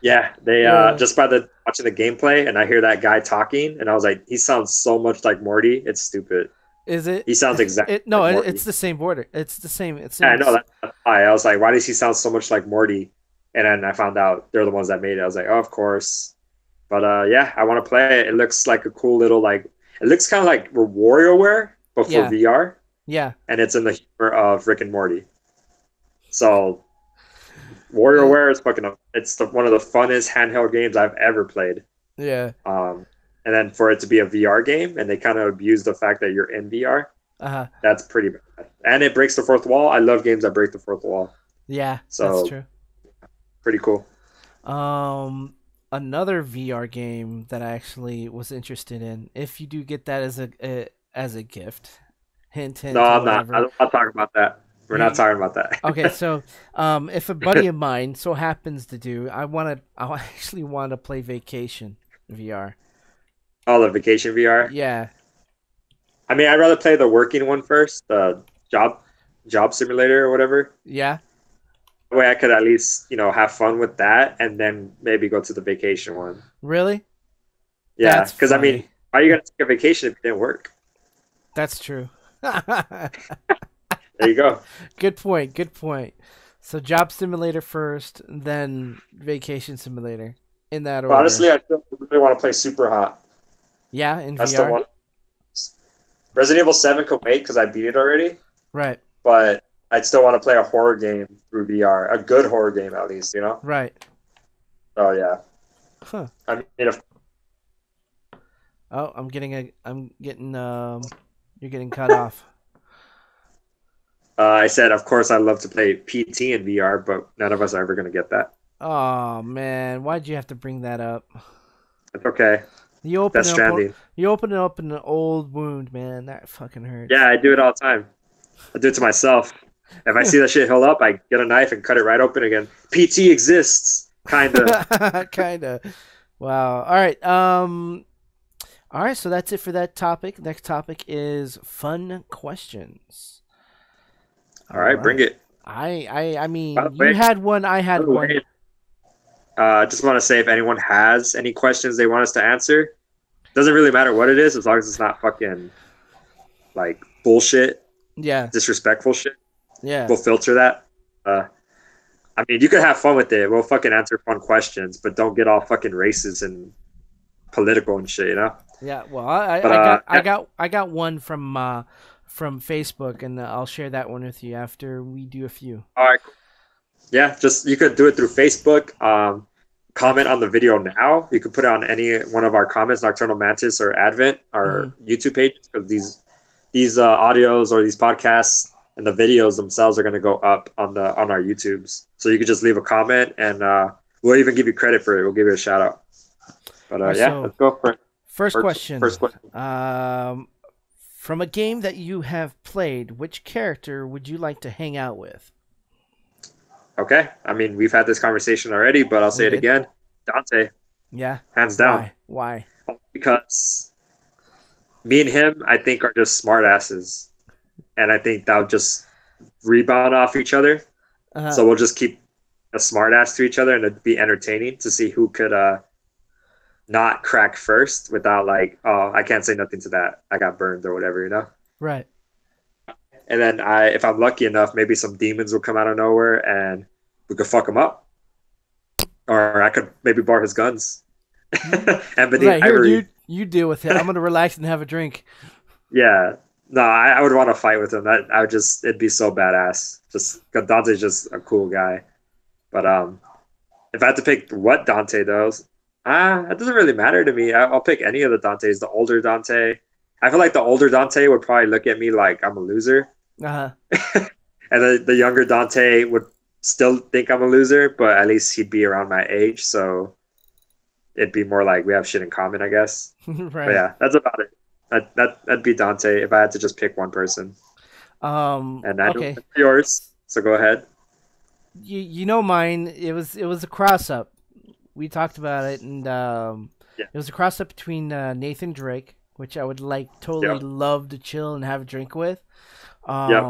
Yeah, they Yeah. just by the watching the gameplay, and I hear that guy talking, and I was like, he sounds so much like Morty. It's stupid. Is it? He sounds exactly It no, like it's Morty. the same border. It's the same. It Yeah, I know seems. that's why. I was like, why does he sound so much like Morty? And then I found out they're the ones that made it. I was like, oh, of course. But yeah, I want to play it. It looks like a cool little like. It looks kind of like WarioWare, but for Yeah. VR, Yeah. and it's in the humor of Rick and Morty. So Uh, WarioWare is fucking. It's one of the funnest handheld games I've ever played. yeah. Um, and then for it to be a VR game, and they kind of abuse the fact that you're in VR, Uh-huh. that's pretty bad. And it breaks the fourth wall. I love games that break the fourth wall. Yeah, that's So true. pretty cool. Um, Another VR game that I actually was interested in, if you do get that as a gift, hint, No, hint, or I'm not. whatever. I'm not talking about that. We're not You talking about okay? that. So, if a buddy of mine so happens to do, I actually want to play Vacation VR. Oh, the vacation VR. Yeah, I mean, I'd rather play the working one first, the job simulator or whatever. yeah, That way I could at least, have fun with that and then maybe go to the vacation one. really? Yeah, That's because I mean, funny. why are you gonna take a vacation if it didn't work? That's true. There you go. Good point. Good point. So, Job Simulator first, then Vacation Simulator, in that But order. honestly, I still really want to play Super Hot. Yeah, in I still VR. want Resident Evil 7 could wait because I beat it already, Right. but I'd still want to play a horror game through VR, a good horror game at least. Right. Oh yeah. Huh. I mean, if Oh, you're getting cut off. I said, of course, I'd love to play PT in VR, but none of us are ever going to get that. Oh man, why'd you have to bring that up? It's okay. You open Death up, Stranding. you open it up an old wound, man. That fucking hurts. Yeah, I do it all the time. I do it to myself. If I see that shit heal up, I get a knife and cut it right open again. PT exists, kinda. Kinda. Wow. All right. All right. So that's it for that topic. Next topic is fun questions. All All right, bring right. it. I By the mean, you way, had one. I by had the one. way, I just want to say if anyone has any questions they want us to answer, doesn't really matter what it is as long as it's not fucking like bullshit, Yeah. disrespectful shit. Yeah. We'll filter that. I mean, you can have fun with it. We'll fucking answer fun questions, but don't get all fucking racist and political and shit. Yeah. Well, But yeah. I got one from Facebook, and I'll share that one with you after we do a few. All right, cool. Yeah, just you could do it through Facebook. Comment on the video now. You could put it on any one of our comments, Nocturnal Mantis or Advent, our Hmm. YouTube page, because these audios or these podcasts and the videos themselves are going to go up on our YouTubes. So you could just leave a comment, and we'll even give you credit for it. We'll give you a shout out. But All right. yeah, So let's go for it. first First, question. first question. From a game that you have played, which character would you like to hang out with? Okay. I mean, we've had this conversation already, but I'll We say it did. again. Dante, Yeah. hands down. Why? Because me and him, I think, are just smart asses. And I think that'll just rebound off each other. Uh, So we'll just keep a smart ass to each other and it'd be entertaining to see who could not crack first without like, oh, I can't say nothing to that. I got burned or whatever. right. And then if I'm lucky enough, maybe some demons will come out of nowhere and we could fuck him up. Or I could maybe borrow his guns. Ebony Right here, Ivory. dude. You deal with it. I'm gonna relax and have a drink. Yeah. No, I would want to fight with him. It'd be so badass. Just 'cause Dante's just a cool guy. But if I had to pick what Dante though, it doesn't really matter to me. I'll pick any of the Dantes. The older Dante, I feel like the older Dante would probably look at me like I'm a loser, Uh and the younger Dante would still think I'm a loser, but at least he'd be around my age, so it'd be more like we have shit in common, I guess. huh. But Right. yeah, that's about it. That'd be Dante if I had to just pick one person. And I know Okay. yours, so go ahead. You know mine. It was a cross up. We talked about it, and Yeah. it was a cross up between Nathan Drake, which I would totally Yep. love to chill and have a drink with. Yep.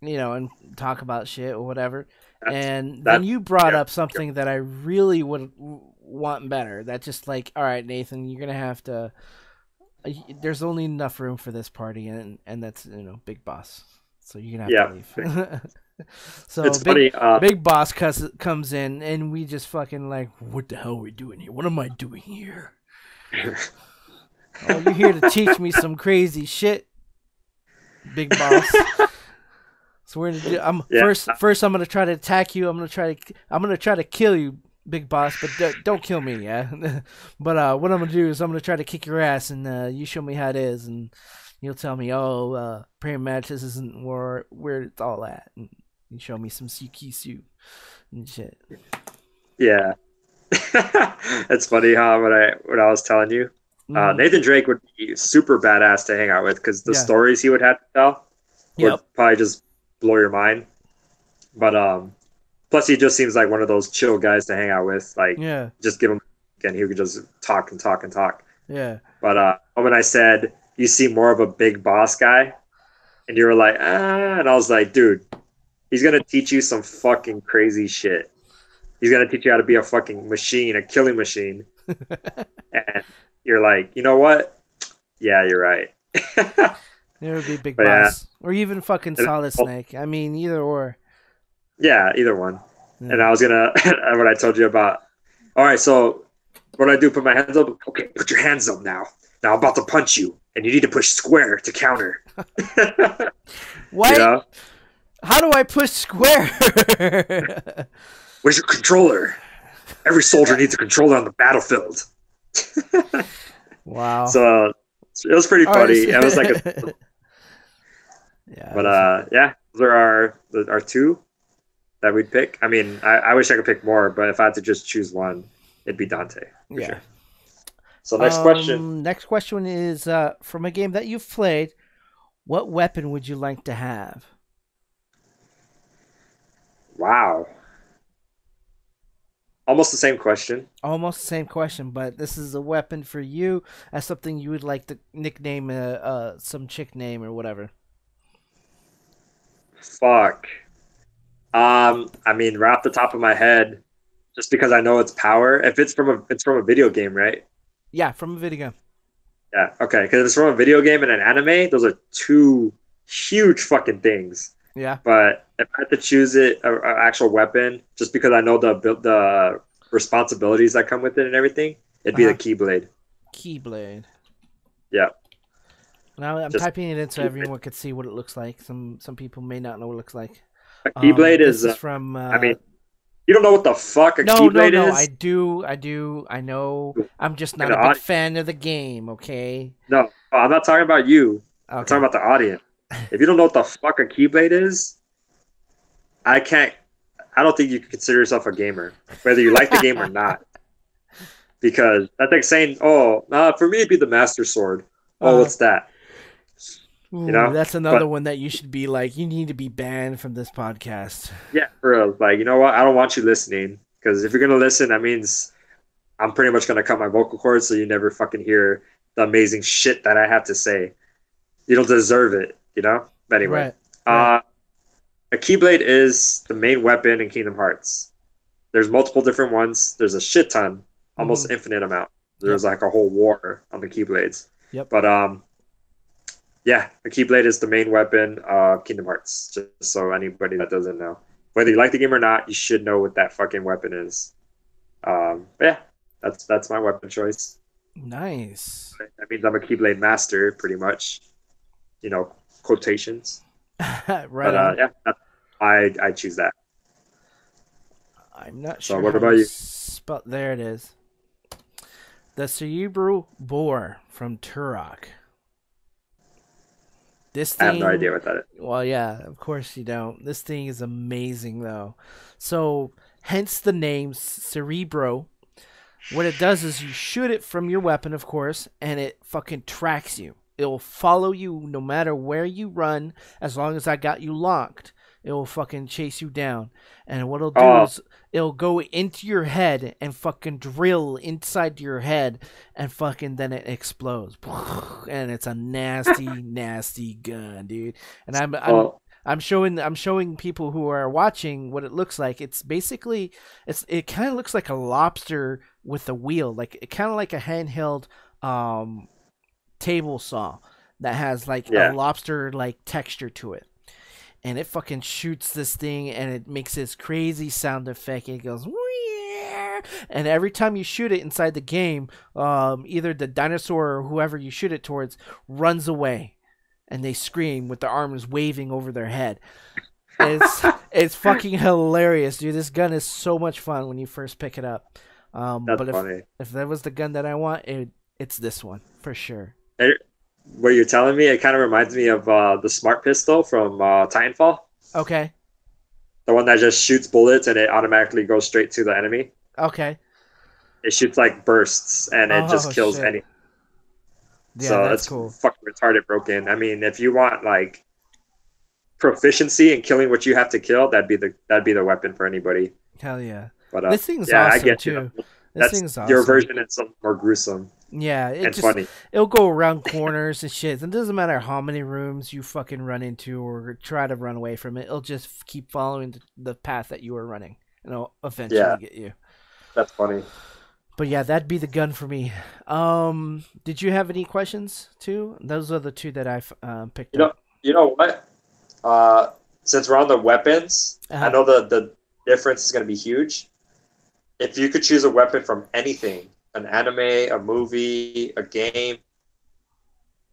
And talk about shit or whatever. And then that you brought yeah. up something that I really would want better. That's just like, all right, Nathan, you're gonna have to. There's only enough room for this party, and that's Big Boss. So you're gonna have to Yeah. leave. So It's funny. Big Boss comes in, and we just fucking like, what the hell are we doing here? What am I doing here? Oh, you're here to teach me some crazy shit, Big Boss. So we're gonna do. Yeah. First. I'm gonna try to attack you. I'm gonna try to kill you, Big Boss. But don't kill me, yeah. But what I'm gonna do is I'm gonna try to kick your ass, and you show me how it is, and you'll tell me, oh, praying mantis isn't where it's all at, and you show me some Sukisu and shit. Yeah. It's funny how what I was telling you, Nathan Drake would be super badass to hang out with because the stories he would have to tell would probably just blow your mind. But plus he just seems like one of those chill guys to hang out with. Like, just give him, and he could just talk and talk and talk. Yeah. But when I said you seem more of a Big Boss guy, and you were like, and I was like, dude, he's gonna teach you some fucking crazy shit. He's gonna teach you how to be a fucking machine, a killing machine. And you're like, you know what? Yeah, you're right. There would be Big Boss. Or even fucking Solid Snake. I mean, either or. Yeah, either one. Yeah. And I was gonna, what I told you about, all right, so what do I do? Put my hands up? Okay, put your hands up now. Now I'm about to punch you, and you need to push square to counter. What? You know? How do I push square? Where's your controller? Every soldier needs a controller on the battlefield. Wow. So it was pretty funny. It was like yeah. But yeah, those are our two that we'd pick. I mean, I wish I could pick more, but if I had to just choose one, it'd be Dante. For sure. So next question. Next question is from a game that you've played. What weapon would you like to have? Wow. Almost the same question. Almost the same question, but this is a weapon for you as something you would like to nickname some chick name or whatever. Fuck. I mean, right off the top of my head, just because I know its power. If it's from a video game, right? Yeah, from a video game. Yeah, okay. Because if it's from a video game and an anime, those are two huge fucking things. Yeah. But if I had to choose an actual weapon, just because I know the responsibilities that come with it and everything, it'd be the Keyblade. Keyblade. Yeah. Now I'm typing it in so everyone could see what it looks like. Some people may not know what it looks like. A Keyblade is from. I mean, you don't know what the fuck a Keyblade is? No, I do. I know. I'm just not a big fan of the game. Okay. No, I'm not talking about you. Okay. I'm talking about the audience. If you don't know what the fuck a Keyblade is, I don't think you can consider yourself a gamer, whether you like the game or not. Because that's like saying, for me it'd be the Master Sword. What's that? Ooh, you know, that's another one that you should be like, you need to be banned from this podcast. Yeah, for real. Like, you know what? I don't want you listening, because if you're gonna listen, that means I'm pretty much gonna cut my vocal cords so you never fucking hear the amazing shit that I have to say. You don't deserve it, you know? But anyway, right. A Keyblade is the main weapon in Kingdom Hearts. There's multiple different ones. There's a shit ton, almost infinite amount. There's like a whole war on the Keyblades. Yep. But yeah, the Keyblade is the main weapon of Kingdom Hearts. Just so anybody that doesn't know, whether you like the game or not, you should know what that fucking weapon is. But yeah, that's my weapon choice. Nice. That means I'm a Keyblade master, pretty much. You know, quotations. Right. But yeah, I choose that. I'm not sure. So what about you? There it is. The Cerebral Boar from Turok. This thing, I have no idea what that is. Well, yeah, of course you don't. This thing is amazing, though. So, hence the name Cerebro. What it does is you shoot it from your weapon, of course, and it fucking tracks you. It will follow you no matter where you run, as long as I got you locked. It will fucking chase you down. And what it'll do is it'll go into your head and fucking drill inside your head, and fucking then it explodes. And it's a nasty, nasty gun, dude. And I'm showing people who are watching what it looks like. It's basically it kind of looks like a lobster with a wheel, like kind of like a handheld um table saw that has like a Yeah. lobster like texture to it. And it fucking shoots this thing and it makes this crazy sound effect. It goes "Wee-" and every time you shoot it inside the game, either the dinosaur or whoever you shoot it towards runs away and they scream with their arms waving over their head. It's fucking hilarious, dude. This gun is so much fun when you first pick it up. That's But funny. if that was the gun that I want, it's this one for sure. It- what you're telling me, it kind of reminds me of the smart pistol from Titanfall, Okay. the one that just shoots bullets and it automatically goes straight to the enemy. Okay. It shoots like bursts and it just Oh kills shit. any. Yeah, So that's it's cool. fucking retarded broken. I mean, if you want like proficiency in killing what you have to kill, that'd be the weapon for anybody. Hell yeah. But This thing's yeah, I awesome get too. you. This That's thing's your awesome. version and some more gruesome Yeah, and funny. it'll go around corners and shit. It doesn't matter how many rooms you fucking run into or try to run away from it. It'll just keep following the path that you were running, and it'll eventually Yeah, get you. that's funny. But yeah, that'd be the gun for me. Did you have any questions too? Those are the two that I've picked You know, up. you know what? Since we're on the weapons, I Uh-huh. know the difference is going to be huge. If you could choose a weapon from anything, an anime, a movie, a game,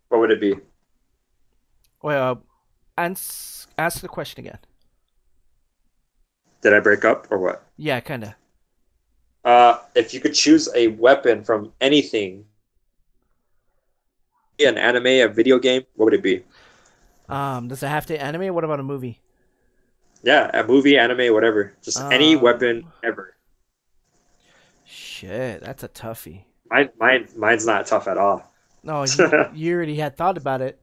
what would it be? Well, ask the question again. Did I break up or what? Yeah, kinda. If you could choose a weapon from anything, an anime, a video game, what would it be? Does it have to anime? What about a movie? Yeah, a movie, anime, whatever. Just any weapon Um, ever. Shit, that's a toughie. Mine's not tough at all. No, you already had thought about it.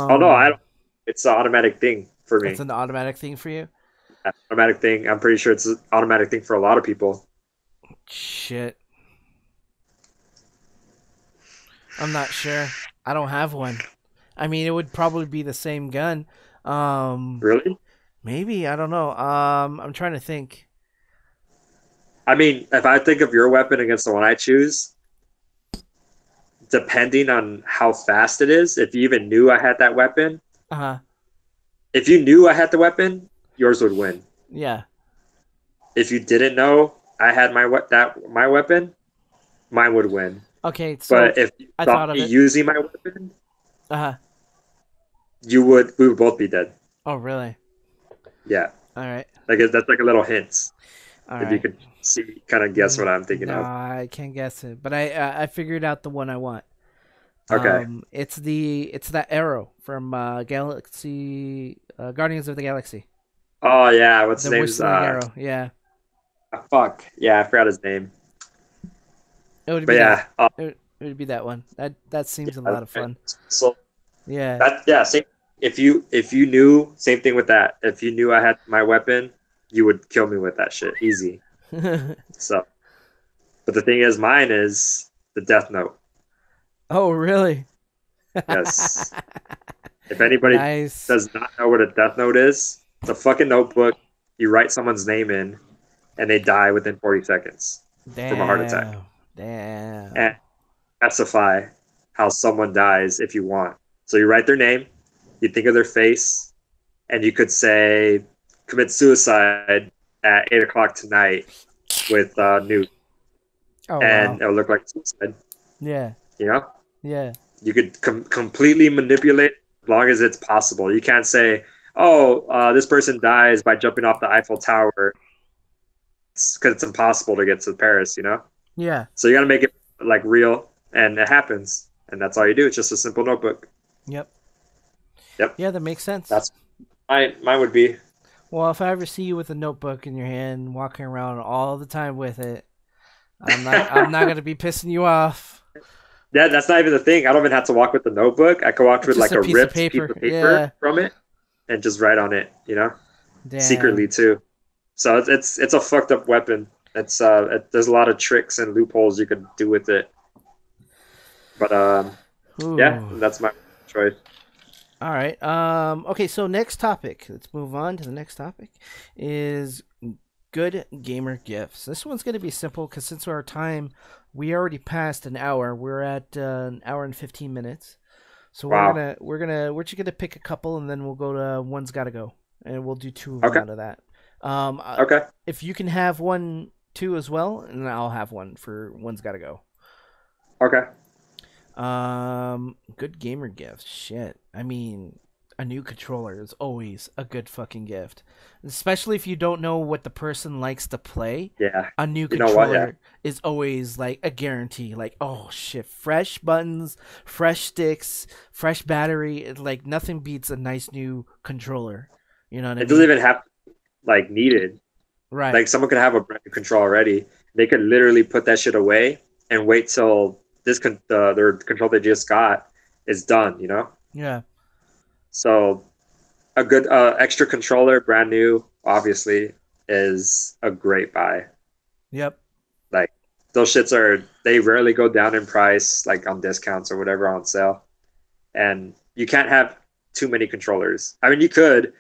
Oh no, I Um, don't. It's an automatic thing for it's me. an automatic thing for you. Automatic thing. I'm pretty sure it's an automatic thing for a lot of people. Shit, I'm not sure. I don't have one. I mean, it would probably be the same gun. Um, Really? Maybe I don't know. I'm trying to think. I mean, if I think of your weapon against the one I choose, depending on how fast it is, if you even knew I had that weapon, Uh huh. if you knew I had the weapon, yours would win. Yeah. If you didn't know I had my weapon, mine would win. Okay. So But if you I saw thought of me it. using my weapon, Uh huh. we would both be dead. Oh, really? Yeah, All right. like that's like a little hint. All If you right. could see, kind of guess what I'm thinking No, of. I can't guess it, but I figured out the one I want. Okay. It's that arrow from Galaxy Guardians of the Galaxy. Oh yeah, what's his The name's whistling arrow. Yeah, fuck. Yeah, I forgot his name. it would But be that. yeah, It would be that one. That seems a yeah, lot of fun. so Yeah. that yeah, same. If you knew, same thing with that. If you knew I had my weapon, you would kill me with that shit easy. So, but the thing is, mine is the Death Note. Oh, really? Yes. If anybody Nice. does not know what a Death Note is, it's a fucking notebook. You write someone's name in, and they die within 40 seconds from a heart attack. Damn. And specify how someone dies if you want. So you write their name, you think of their face, and you could say commit suicide at 8 o'clock tonight with Newt, Oh, and wow. it'll look like suicide. Yeah. You know, Yeah. you could completely manipulate as long as it's possible. You can't say, "Oh, this person dies by jumping off the Eiffel Tower," because it's impossible to get to Paris. You know, Yeah. so you got to make it like real, and it happens, and that's all you do. It's just a simple notebook. Yep. Yep, Yeah, that makes sense. that's mine would be. Well, if I ever see you with a notebook in your hand, walking around all the time with it, I'm not gonna be pissing you off. Yeah, that's not even the thing. I don't even have to walk with the notebook. I could walk It's with just like a a piece of ripped piece paper. of paper Yeah. from it and just write on it, you know, Damn. secretly too. So it's a fucked up weapon. There's a lot of tricks and loopholes you could do with it. But yeah, Ooh. that's my choice. All right. Okay. So next topic. Let's move on to the next topic. Is good gamer gifts. This one's gonna be simple because since our time, we already passed an hour. We're at an hour and 15 minutes. So Wow. we're just gonna pick a couple and then we'll go to one's gotta go, and we'll do two of them Okay. out of that. Um, uh, Okay. if you can have one, two as well, and I'll have one for one's gotta go. Okay. Good gamer gift. Shit. I mean, a new controller is always a good fucking gift, especially if you don't know what the person likes to play. Yeah. A new You know what? Yeah. controller is always like a guarantee. Like, oh shit, fresh buttons, fresh sticks, fresh battery. Like nothing beats a nice new controller. You know what I It doesn't mean? even have like needed. Right. Like someone could have a brand new control already. They could literally put that shit away and wait till their control they just got is done. You know. Yeah. So a good extra controller, brand new, obviously, is a great buy. Yep. Like those shits they rarely go down in price, like on discounts or whatever on sale. And you can't have too many controllers. I mean, you could,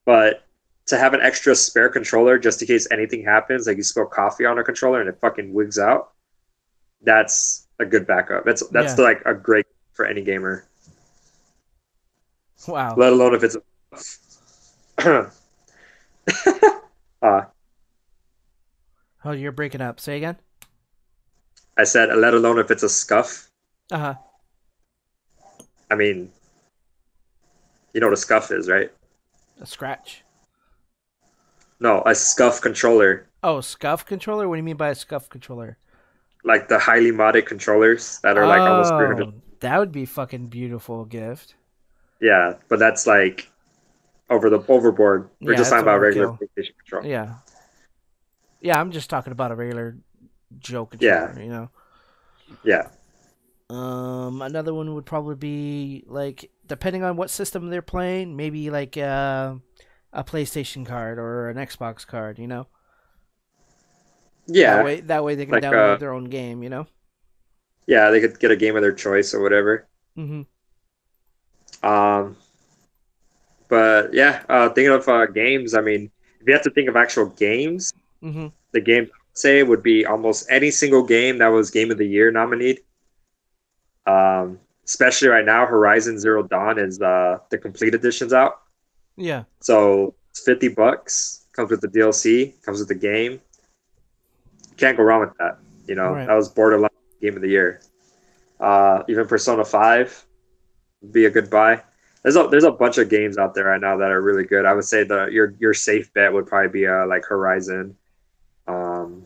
but to have an extra spare controller just in case anything happens, like you spill coffee on a controller and it fucking wigs out, that's a good backup. That's Yeah. like a great for any gamer. Wow. Let alone if it's uh, Oh, you're breaking up. Say again. I said, let alone if it's a scuff. Uh huh. I mean, you know what a scuff is, right? A scratch. No, a scuff controller, Oh, scuff controller. What do you mean by a scuff controller? like the highly modded controllers that are like almost 300. Oh, that would be fucking beautiful gift. Yeah, but that's like overboard. We're Yeah, just it's talking about regular overkill. PlayStation control. Yeah. Yeah, I'm just talking about a regular Joe Yeah, controller, you know. yeah, Another one would probably be like depending on what system they're playing, maybe like a PlayStation card or an Xbox card, you know. yeah. That way they can Like download their own game, you know. yeah, they could get a game of their choice or whatever. Mhm. Um, but yeah, thinking of games. I mean, if you have to think of actual games, Mhm. the games I would say would be almost any single game that was Game of the Year nominated. Especially right now, Horizon Zero Dawn is the complete edition's out. Yeah. So it's $50. Comes with the DLC, comes with the game. Can't go wrong with that. You know, Right. that was borderline Game of the Year. Even Persona 5 would be a good buy. There's a bunch of games out there right now that are really good. I would say your safe bet would probably be like Horizon. Um,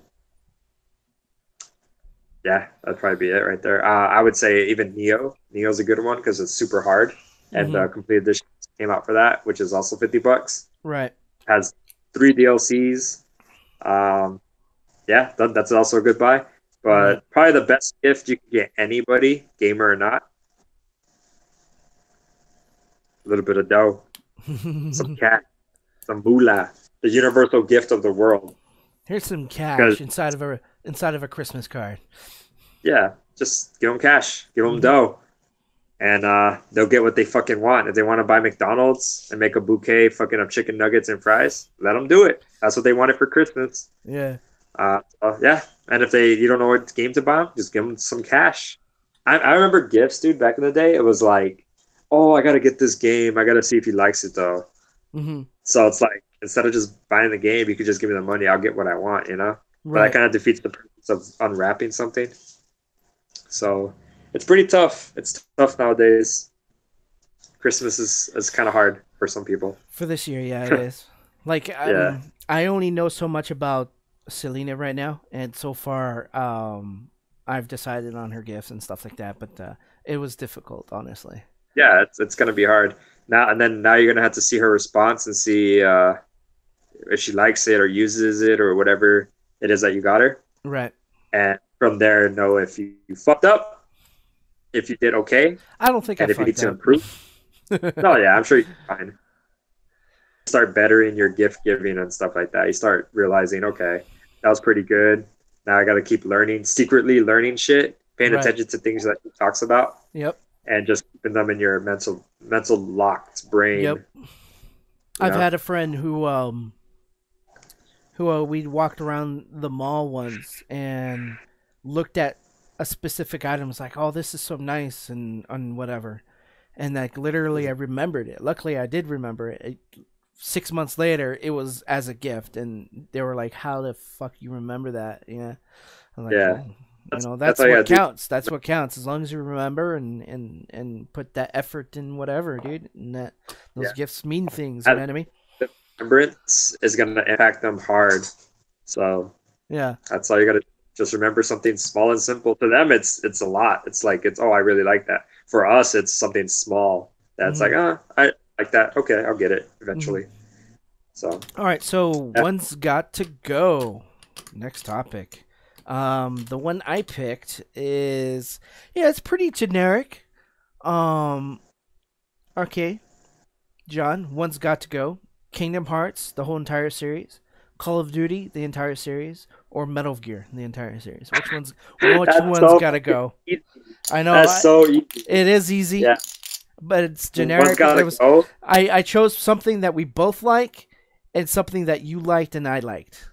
yeah, that'd probably be it right there. I would say even Neo. Neo's a good one because it's super hard, and Mhm. complete edition came out for that, which is also $50. Right. Has 3 DLCs. Um, yeah, that's also a good buy. Right. But probably the best gift you can get anybody, gamer or not, a little bit of dough, some cash, some moolah, the universal gift of the world. Here's some Because cash inside of a Christmas card. yeah, just give them cash, give them Mhm. dough, and they'll get what they fucking want. If they want to buy McDonald's and make a bouquet fucking of chicken nuggets and fries, let them do it. That's what they wanted for Christmas. Yeah. Yeah, and if you don't know what game to buy, just give them some cash. I remember gifts, dude. Back in the day, it was like, oh, I gotta get this game. I gotta see if he likes it though. Mhm. So it's like instead of just buying the game, you could just give me the money. I'll get what I want, you know. But that Right. kind of defeats the purpose of unwrapping something. So it's pretty tough. It's tough nowadays. Christmas is kind of hard for some people. For this year, yeah, it is. Like Yeah, I only know so much about Selena right now, and so far, I've decided on her gifts and stuff like that. But it was difficult, honestly. yeah. It's gonna be hard now. And then now you're gonna have to see her response and see if she likes it or uses it or whatever it is that you got her. Right. And from there, know if you fucked up, if you did okay, I don't think I and if you need fucked to up. improve. No, yeah, I'm sure you're fine. Start bettering your gift giving and stuff like that. You start realizing, okay, that was pretty good. Now I got to keep learning, secretly learning shit, paying Right. attention to things that he talks about, Yep. and just keeping them in your mental locked brain. Yep. I've had a friend who we walked around the mall once and looked at a specific item, was like, "Oh, this is so nice," and whatever, and like literally, I remembered it. Luckily, I did remember it. 6 months later, it was as a gift, and they were like, "How the fuck you remember that?" Yeah, I'm like, Yeah, well, that's that's all you what gotta do. counts. That's what counts. As long as you remember and put that effort in whatever, dude. And that those Yeah, gifts mean things. You know that, what I mean? the remembrance is gonna impact them hard. So Yeah. that's all you gotta just remember something small and simple. To them, it's a lot. It's like it's oh, I really like that. For us, it's something small that's Hmm. like I like that. Okay, I'll get it Hmm. eventually. So All right. So yeah. one's got to go. Next topic. The one I picked is, yeah, it's pretty generic. Um, okay, John, one's got to go. Kingdom Hearts, the whole entire series. Call of Duty, the entire series, or Metal Gear, the entire series. Which That's one's so got to fucking go? easy. I know That's so easy. it is easy, Yeah, but it's one's generic. There gotta was go. I chose something that we both like and something that you liked and I liked.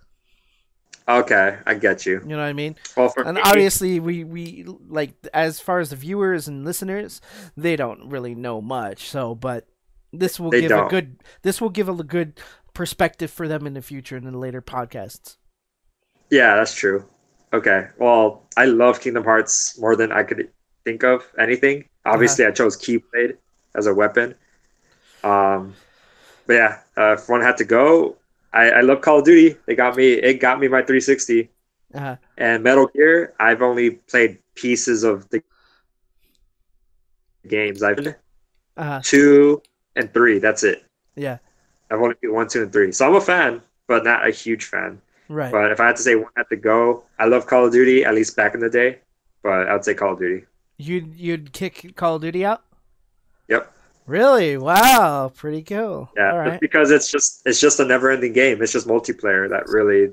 Okay, I get you. You know what I mean? Well, for And me, obviously, we like, as far as the viewers and listeners, they don't really know much. So, but they don't. this will give a good perspective for them in the future and in later podcasts. Yeah, that's true. Okay. Well, I love Kingdom Hearts more than I could think of anything. Uh huh. Obviously, I chose Keyblade as a weapon. Um, but yeah, if one had to go, I love Call of Duty. It got me my 360. Uh huh. And Metal Gear, I've only played pieces of the games. I've Uh huh. two and three. That's it. Yeah. I've only played one, two, and three. So I'm a fan, but not a huge fan. Right. But if I had to say one had to go, I love Call of Duty, at least back in the day. But I would say Call of Duty. You'd kick Call of Duty out? Yep. Really? Wow. Pretty cool. Yeah. All Just right. because it's just a never ending game. It's just multiplayer that really,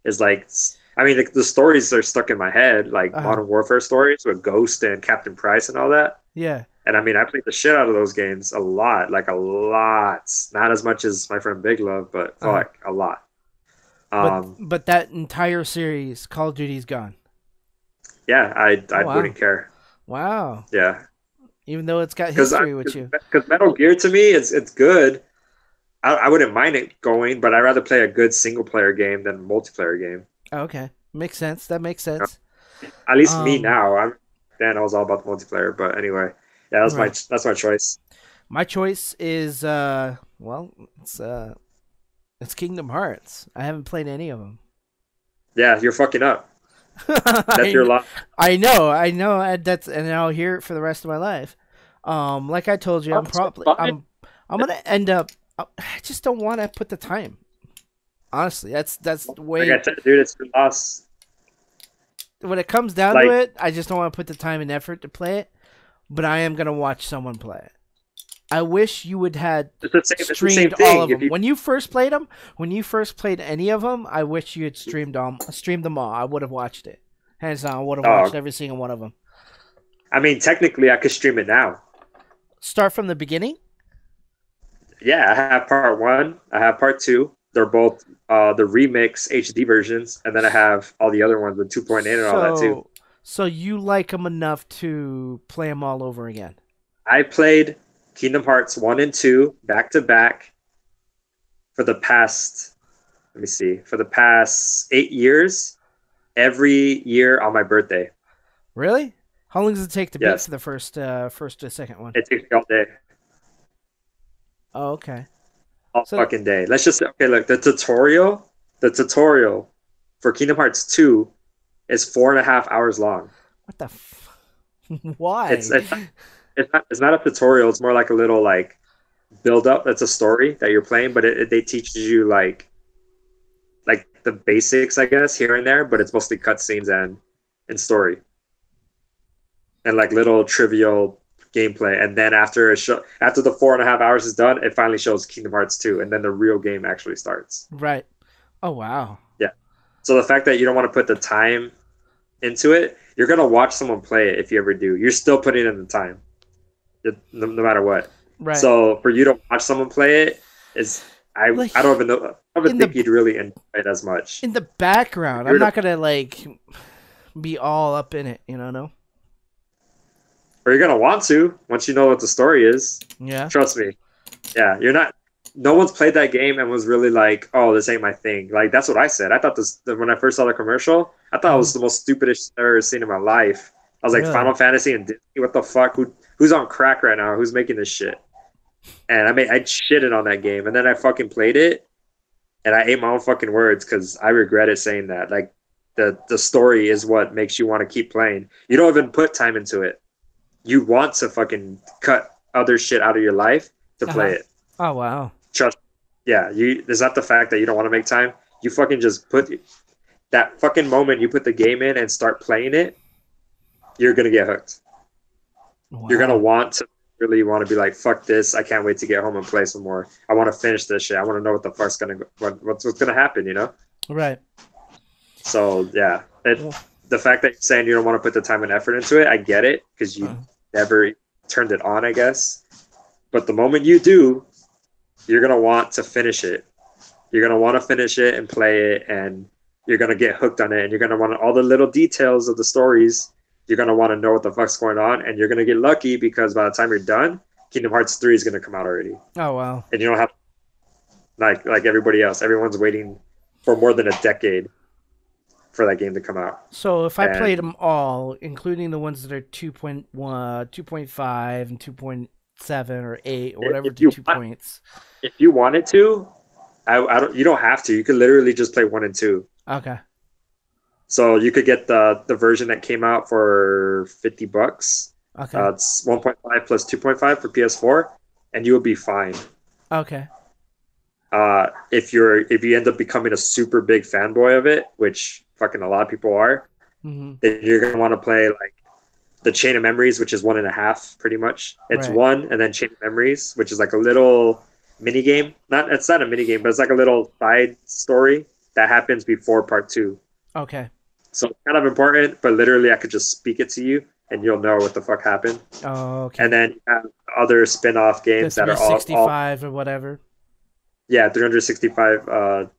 is like I mean the stories are stuck in my head, like Uh huh. Modern Warfare stories with Ghost and Captain Price and all that. Yeah. And I mean I played the shit out of those games a lot, like a lot. Not as much as my friend Big Love, but Uh huh. fuck, a lot. But Um but that entire series, Call of Duty's gone. yeah, Oh I wow. wouldn't care. Wow. Yeah. Even though it's got Because history with you. Metal Gear to me it's good. I wouldn't mind it going, but I'd rather play a good single player game than a multiplayer game. Okay, makes sense. That makes You know? sense. At least me Um, now. Then I was all about the multiplayer, but anyway, yeah, right. that's my choice. My choice is well, it's Kingdom Hearts. I haven't played any of them. Yeah, you're fucking up. That's your I, lot. I know, and that's, and I'll hear it for the rest of my life. Like I told you, Oh, it's fine. I'm gonna end up. I just don't want to put the time. Honestly, that's the Like way. I said, dude, it's your loss. When it comes down to Like it, I just don't want to put the time and effort to play it. But I am gonna watch someone play it. I wish you would had it's the same streamed all thing. of If them you, when you first played them. When you first played any of them, I wish you had streamed them all. I would have watched it. Hands down, I would have watched oh, every single one of them. I mean, technically, I could stream it now. Start from the beginning. Yeah, I have part one. I have part two. They're both the remix HD versions, and then I have all the other ones with 2.8 and all that too. So you like them enough to play them all over again? I played Kingdom Hearts 1 and 2 back to back for the past, let me see, for the past 8 years, every year on my birthday. Really? How long does it take to beat Yes, for the first to second one? it takes me all day, Oh, okay. all So fucking day. Let's just, okay, look, the tutorial for Kingdom Hearts 2 is 4.5 hours long. what the? Why? It's, it's, not, it's not a tutorial, it's more like a little like build up. It's a story that you're playing, but they teach you like the basics, I guess, here and there, but it's mostly cutscenes and story and like little trivial gameplay. And then after the 4.5 hours is done, it finally shows Kingdom Hearts 2, and then the real game actually starts. Right. Oh wow. Yeah. So the fact that you don't want to put the time into it, you're gonna watch someone play it. If you ever do, you're still putting in the time, no matter what. Right. So for you to watch someone play it is, Like I don't even know. I don't even in think the you'd really enjoy it as much. in the If background. you were I'm to, not gonna like be all up in it, no? or you're gonna want to once you know what the story is. Yeah. Trust me. Yeah, you're not. No one's played that game and was really like, "Oh, this ain't my thing." Like that's what I said. I thought this when I first saw the commercial. I thought it was the most stupidest I've ever seen in my life. I was like, Really? Final Fantasy and Disney. What the fuck? Who's on crack right now? Who's making this shit? And I shitted on that game, and then I fucking played it, and I ate my own fucking words because I regretted saying that. Like the story is what makes you want to keep playing. You don't even put time into it. You want to fucking cut other shit out of your life to play Uh-huh. it. Oh wow. Trust. Yeah, you. Is that the fact that you don't want to make time? You fucking just put that fucking moment you put the game in and start playing it. You're gonna get hooked. Wow. You're gonna want to really want to be like, fuck this. I can't wait to get home and play some more. I want to finish this shit. I want to know what the fuck's what's gonna happen. You know. Right. So yeah, Well, the fact that you're saying you don't want to put the time and effort into it, I get it because you uh, never turned it on, I guess. But the moment you do, you're gonna want to finish it. You're gonna want to finish it and play it, and you're gonna get hooked on it, and you're gonna want all the little details of the stories. You're gonna want to know what the fuck's going on, and you're gonna get lucky because by the time you're done, Kingdom Hearts 3 is gonna come out already, oh wow. and you don't have like everybody else. Everyone's waiting for more than a decade for that game to come out. So if I And played them all, including the ones that are 2.1, 2.5, and 2.7 or 8 or whatever if the you 2 want, points. if you wanted to, I don't. You don't have to. You could literally just play 1 and 2. Okay. So you could get the version that came out for $50. Okay. It's 1.5 plus 2.5 for PS4, and you will be fine. Okay. If you end up becoming a super big fanboy of it, which fucking a lot of people are, Mm-hmm. then you're gonna want to play like the Chain of Memories, which is 1.5, pretty much. It's Right. 1, and then Chain of Memories, which is like a little mini game. It's not a mini game, but it's like a little side story that happens before part 2. Okay. So it's kind of important, but literally I could just speak it to you and you'll know what the fuck happened. Oh, okay. And then you have other spin-off The games that are all 365 or whatever. yeah, 365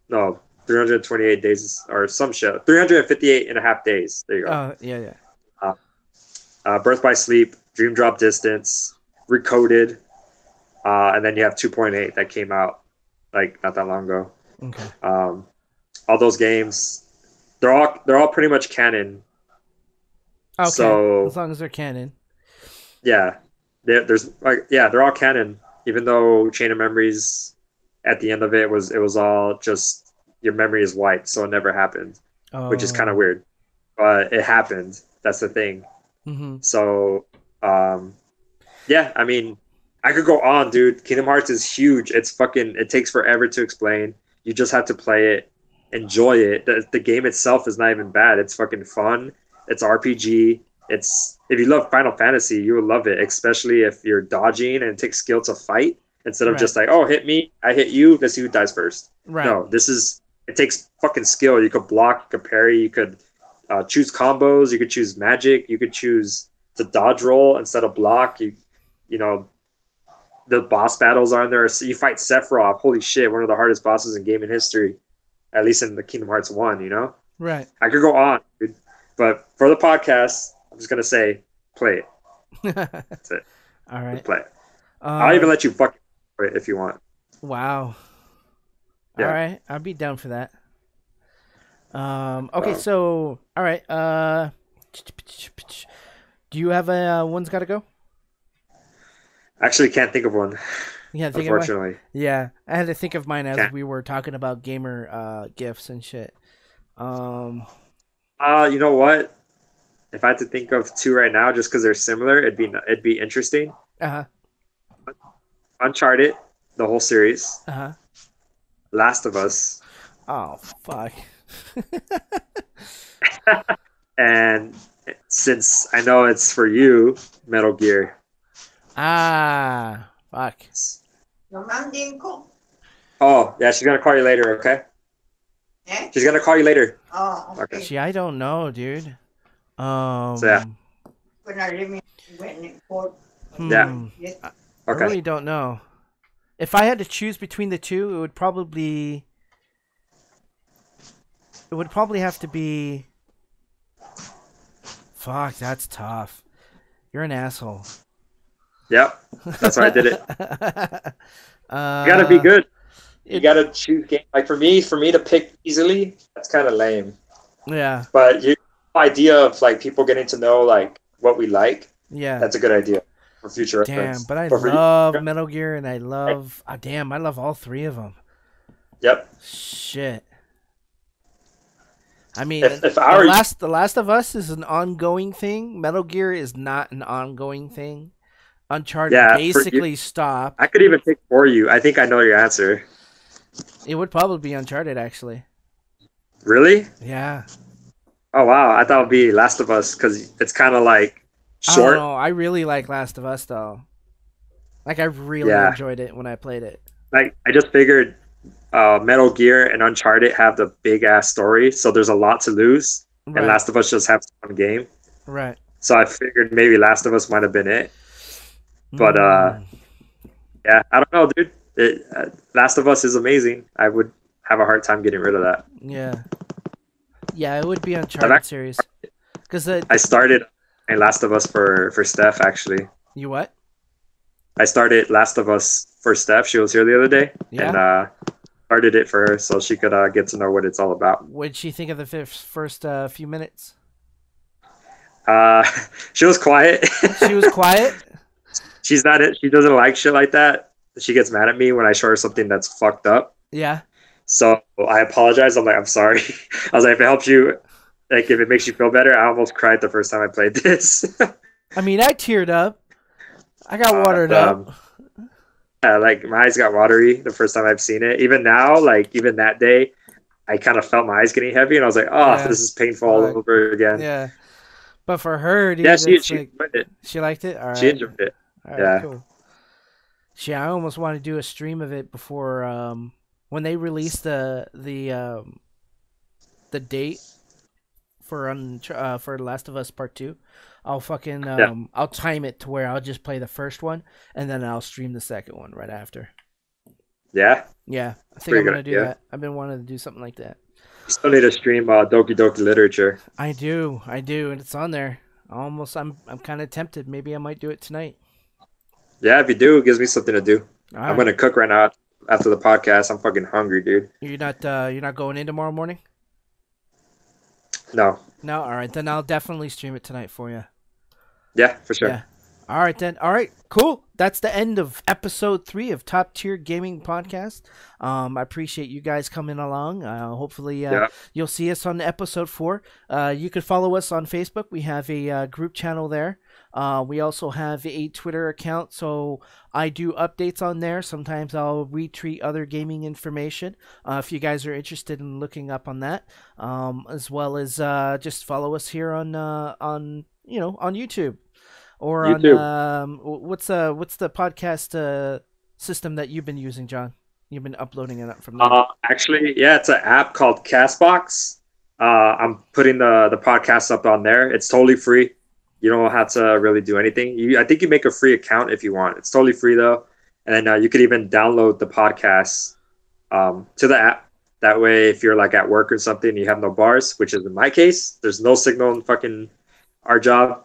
no, 328 days or some shit. 358 and a half days. There you go. Oh, yeah, yeah. Birth by Sleep, Dream Drop Distance, Recoded, and then you have 2.8 that came out like not that long ago. Okay. All those games, they're all pretty much canon. Okay. So as long as they're canon. yeah, there's like they're all canon. Even though Chain of Memories at the end of it was all just your memory is wiped, so it never happened, which is kind of weird, but it happened. That's the thing. Mm-hmm. So yeah, I mean, I could go on, dude. Kingdom Hearts is huge. It takes forever to explain. You just have to play it, enjoy it. The game itself is not even bad. It's fucking fun. It's RPG. If you love Final Fantasy, you will love it, especially if you're dodging and it takes skill to fight instead of just like, oh, hit me, I hit you, let's see who dies first. Right. No, it takes fucking skill. You could block, you could parry, you could choose combos, you could choose magic, you could choose to dodge roll instead of block. You know, the boss battles are in there. So you fight Sephiroth. Holy shit, one of the hardest bosses in gaming history, at least in the Kingdom Hearts 1, you know? Right. I could go on, dude. But for the podcast, I'm just going to say, play it. That's it. All right. Just play it. I'll even let you fucking play it if you want. Wow. Yeah. All right. I'll be down for that. Okay, so all right. Do you have a one's gotta go? I actually can't think of one. Yeah, unfortunately. Yeah, I had to think of mine as Can't. we were talking about gamer gifts and shit. You know what? If I had to think of two right now, just because they're similar, it'd be interesting. Uh-huh. Uncharted, the whole series. Uh-huh. Last of Us. Oh, fuck. And since I know it's for you, Metal Gear. Ah, fuck. Oh, yeah, she's gonna call you later, okay? Eh? She's gonna call you later. Oh, Okay. Gee, I don't know, dude. So yeah. Um, Yeah. I Okay. really don't know. If I had to choose between the two, it would probably have to be. Fuck, that's tough. You're an asshole. Yep. That's why I did it. You gotta be uh, good. You it gotta choose game. Like for me to pick easily, that's kind of lame. yeah But your idea of like people getting to know like what we like, yeah. that's a good idea for future Damn, reference. but I But for you, love Metal Gear, and I love damn, I love all three of them. yep. Shit. I mean, If I were you, The Last of Us is an ongoing thing. Metal Gear is not an ongoing thing. Uncharted yeah, for you, basically stopped. I could even pick for you. I think I know your answer. It would probably be Uncharted, actually. Really? Yeah. Oh wow, I thought it'd be Last of Us because it's kind of like I don't short. know. I really like Last of Us, though. Like, I really Yeah, enjoyed it when I played it. like I just figured Metal Gear and Uncharted have the big ass story, so there's a lot to lose, and Right. Last of Us just has one game. Right. So I figured maybe Last of Us might have been it, but Mm, yeah, I don't know, dude. Last of Us is amazing. I would have a hard time getting rid of that. yeah. Yeah, it would be I've Uncharted series. Because I started a Last of Us for Steph actually. You what? I started Last of Us for Steph. She was here the other day, and Yeah? started it for her so she could get to know what it's all about. What'd she think of the first few minutes? Uh, she was quiet. She was quiet? She's not it. She doesn't like shit like that. She gets mad at me when I show her something that's fucked up. Yeah. So I apologize. I'm like, I'm sorry. I was like, if it helps you, like, if it makes you feel better, I almost cried the first time I played this. I mean, I teared up. I got watered um, up. yeah, like my eyes got watery the first time I've seen it. Even now, like even that day, I kind of felt my eyes getting heavy, and I was like, "Oh, Yeah. this is painful all Fuck. over again." Yeah. But for her, dude, Yeah, it's she like enjoyed it. she liked it. All She right. enjoyed it. All right. Yeah, Cool. I almost want to do a stream of it before when they release the date for Last of Us Part 2. I'll fucking yeah, I'll time it to where I'll just play the first one and then I'll stream the second one right after. yeah. Yeah, I think Pretty I'm good gonna do idea. that. I've been wanting to do something like that. You still need to stream Doki Doki Literature. I do, and it's on there. I'm kind of tempted. Maybe I might do it tonight. Yeah, if you do, it gives me something to do. All I'm right. gonna cook right now after the podcast. I'm fucking hungry, dude. You're not going in tomorrow morning? No, No. All right, then I'll definitely stream it tonight for you. yeah, for sure. Yeah. All right then. All right. Cool. That's the end of episode 3 of Top Tier Gaming Podcast. I appreciate you guys coming along. Hopefully, Yeah, you'll see us on episode 4. You can follow us on Facebook. We have a group channel there. We also have a Twitter account, so I do updates on there. Sometimes I'll retweet other gaming information. If you guys are interested in looking up on that, as well as just follow us here on YouTube. Or YouTube. on what's the podcast system that you've been using, John? You've been uploading it up from there. Actually, yeah, it's an app called Castbox. I'm putting the podcast up on there. It's totally free. You don't have to really do anything. I think you make a free account if you want. It's totally free though, and then you could even download the podcast to the app. That way, if you're like at work or something, you have no bars, which is in my case. There's no signal in fucking our job.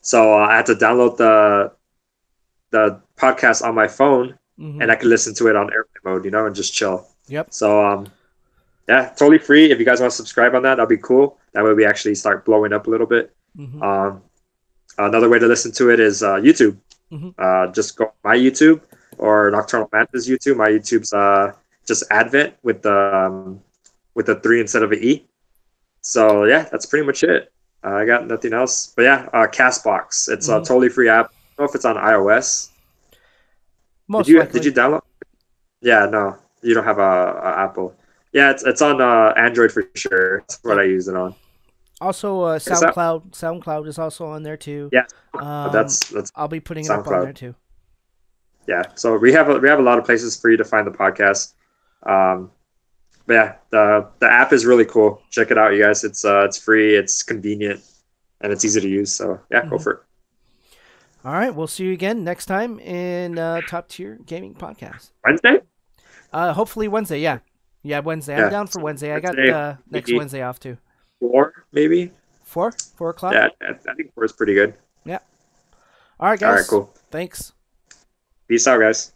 So I had to download the podcast on my phone, Mm-hmm. and I could listen to it on airplane mode, and just chill. Yep. So yeah, totally free. If you guys want to subscribe on that, that'll be cool. That way we actually start blowing up a little bit. Mm-hmm. Another way to listen to it is YouTube. Mm-hmm. Just go my YouTube or Nocturnal Mantis YouTube. My YouTube's just Advent with the 3 instead of an E. So yeah, that's pretty much it. I got nothing else. But yeah, Castbox. It's a totally free app. I don't know if it's on iOS. Most Did likely. you download? Yeah, no, you don't have a Apple. Yeah, it's on Android for sure. That's what I use it on. Also, SoundCloud. SoundCloud is also on there too. Yeah, that's. that's I'll be putting it up on SoundCloud. there too. Yeah, so we have a lot of places for you to find the podcast. But yeah, the app is really cool. Check it out, you guys. It's free. It's convenient. and it's easy to use. So yeah, go for it. All right, we'll see you again next time in Top Tier Gaming Podcast. Wednesday? Hopefully Wednesday. Yeah, Wednesday. I'm down for Wednesday. I got next Wednesday off too. 4 maybe. 4 o'clock. Yeah, I think 4 is pretty good. Yeah. All right, guys. All right, cool. Thanks. Peace out, guys.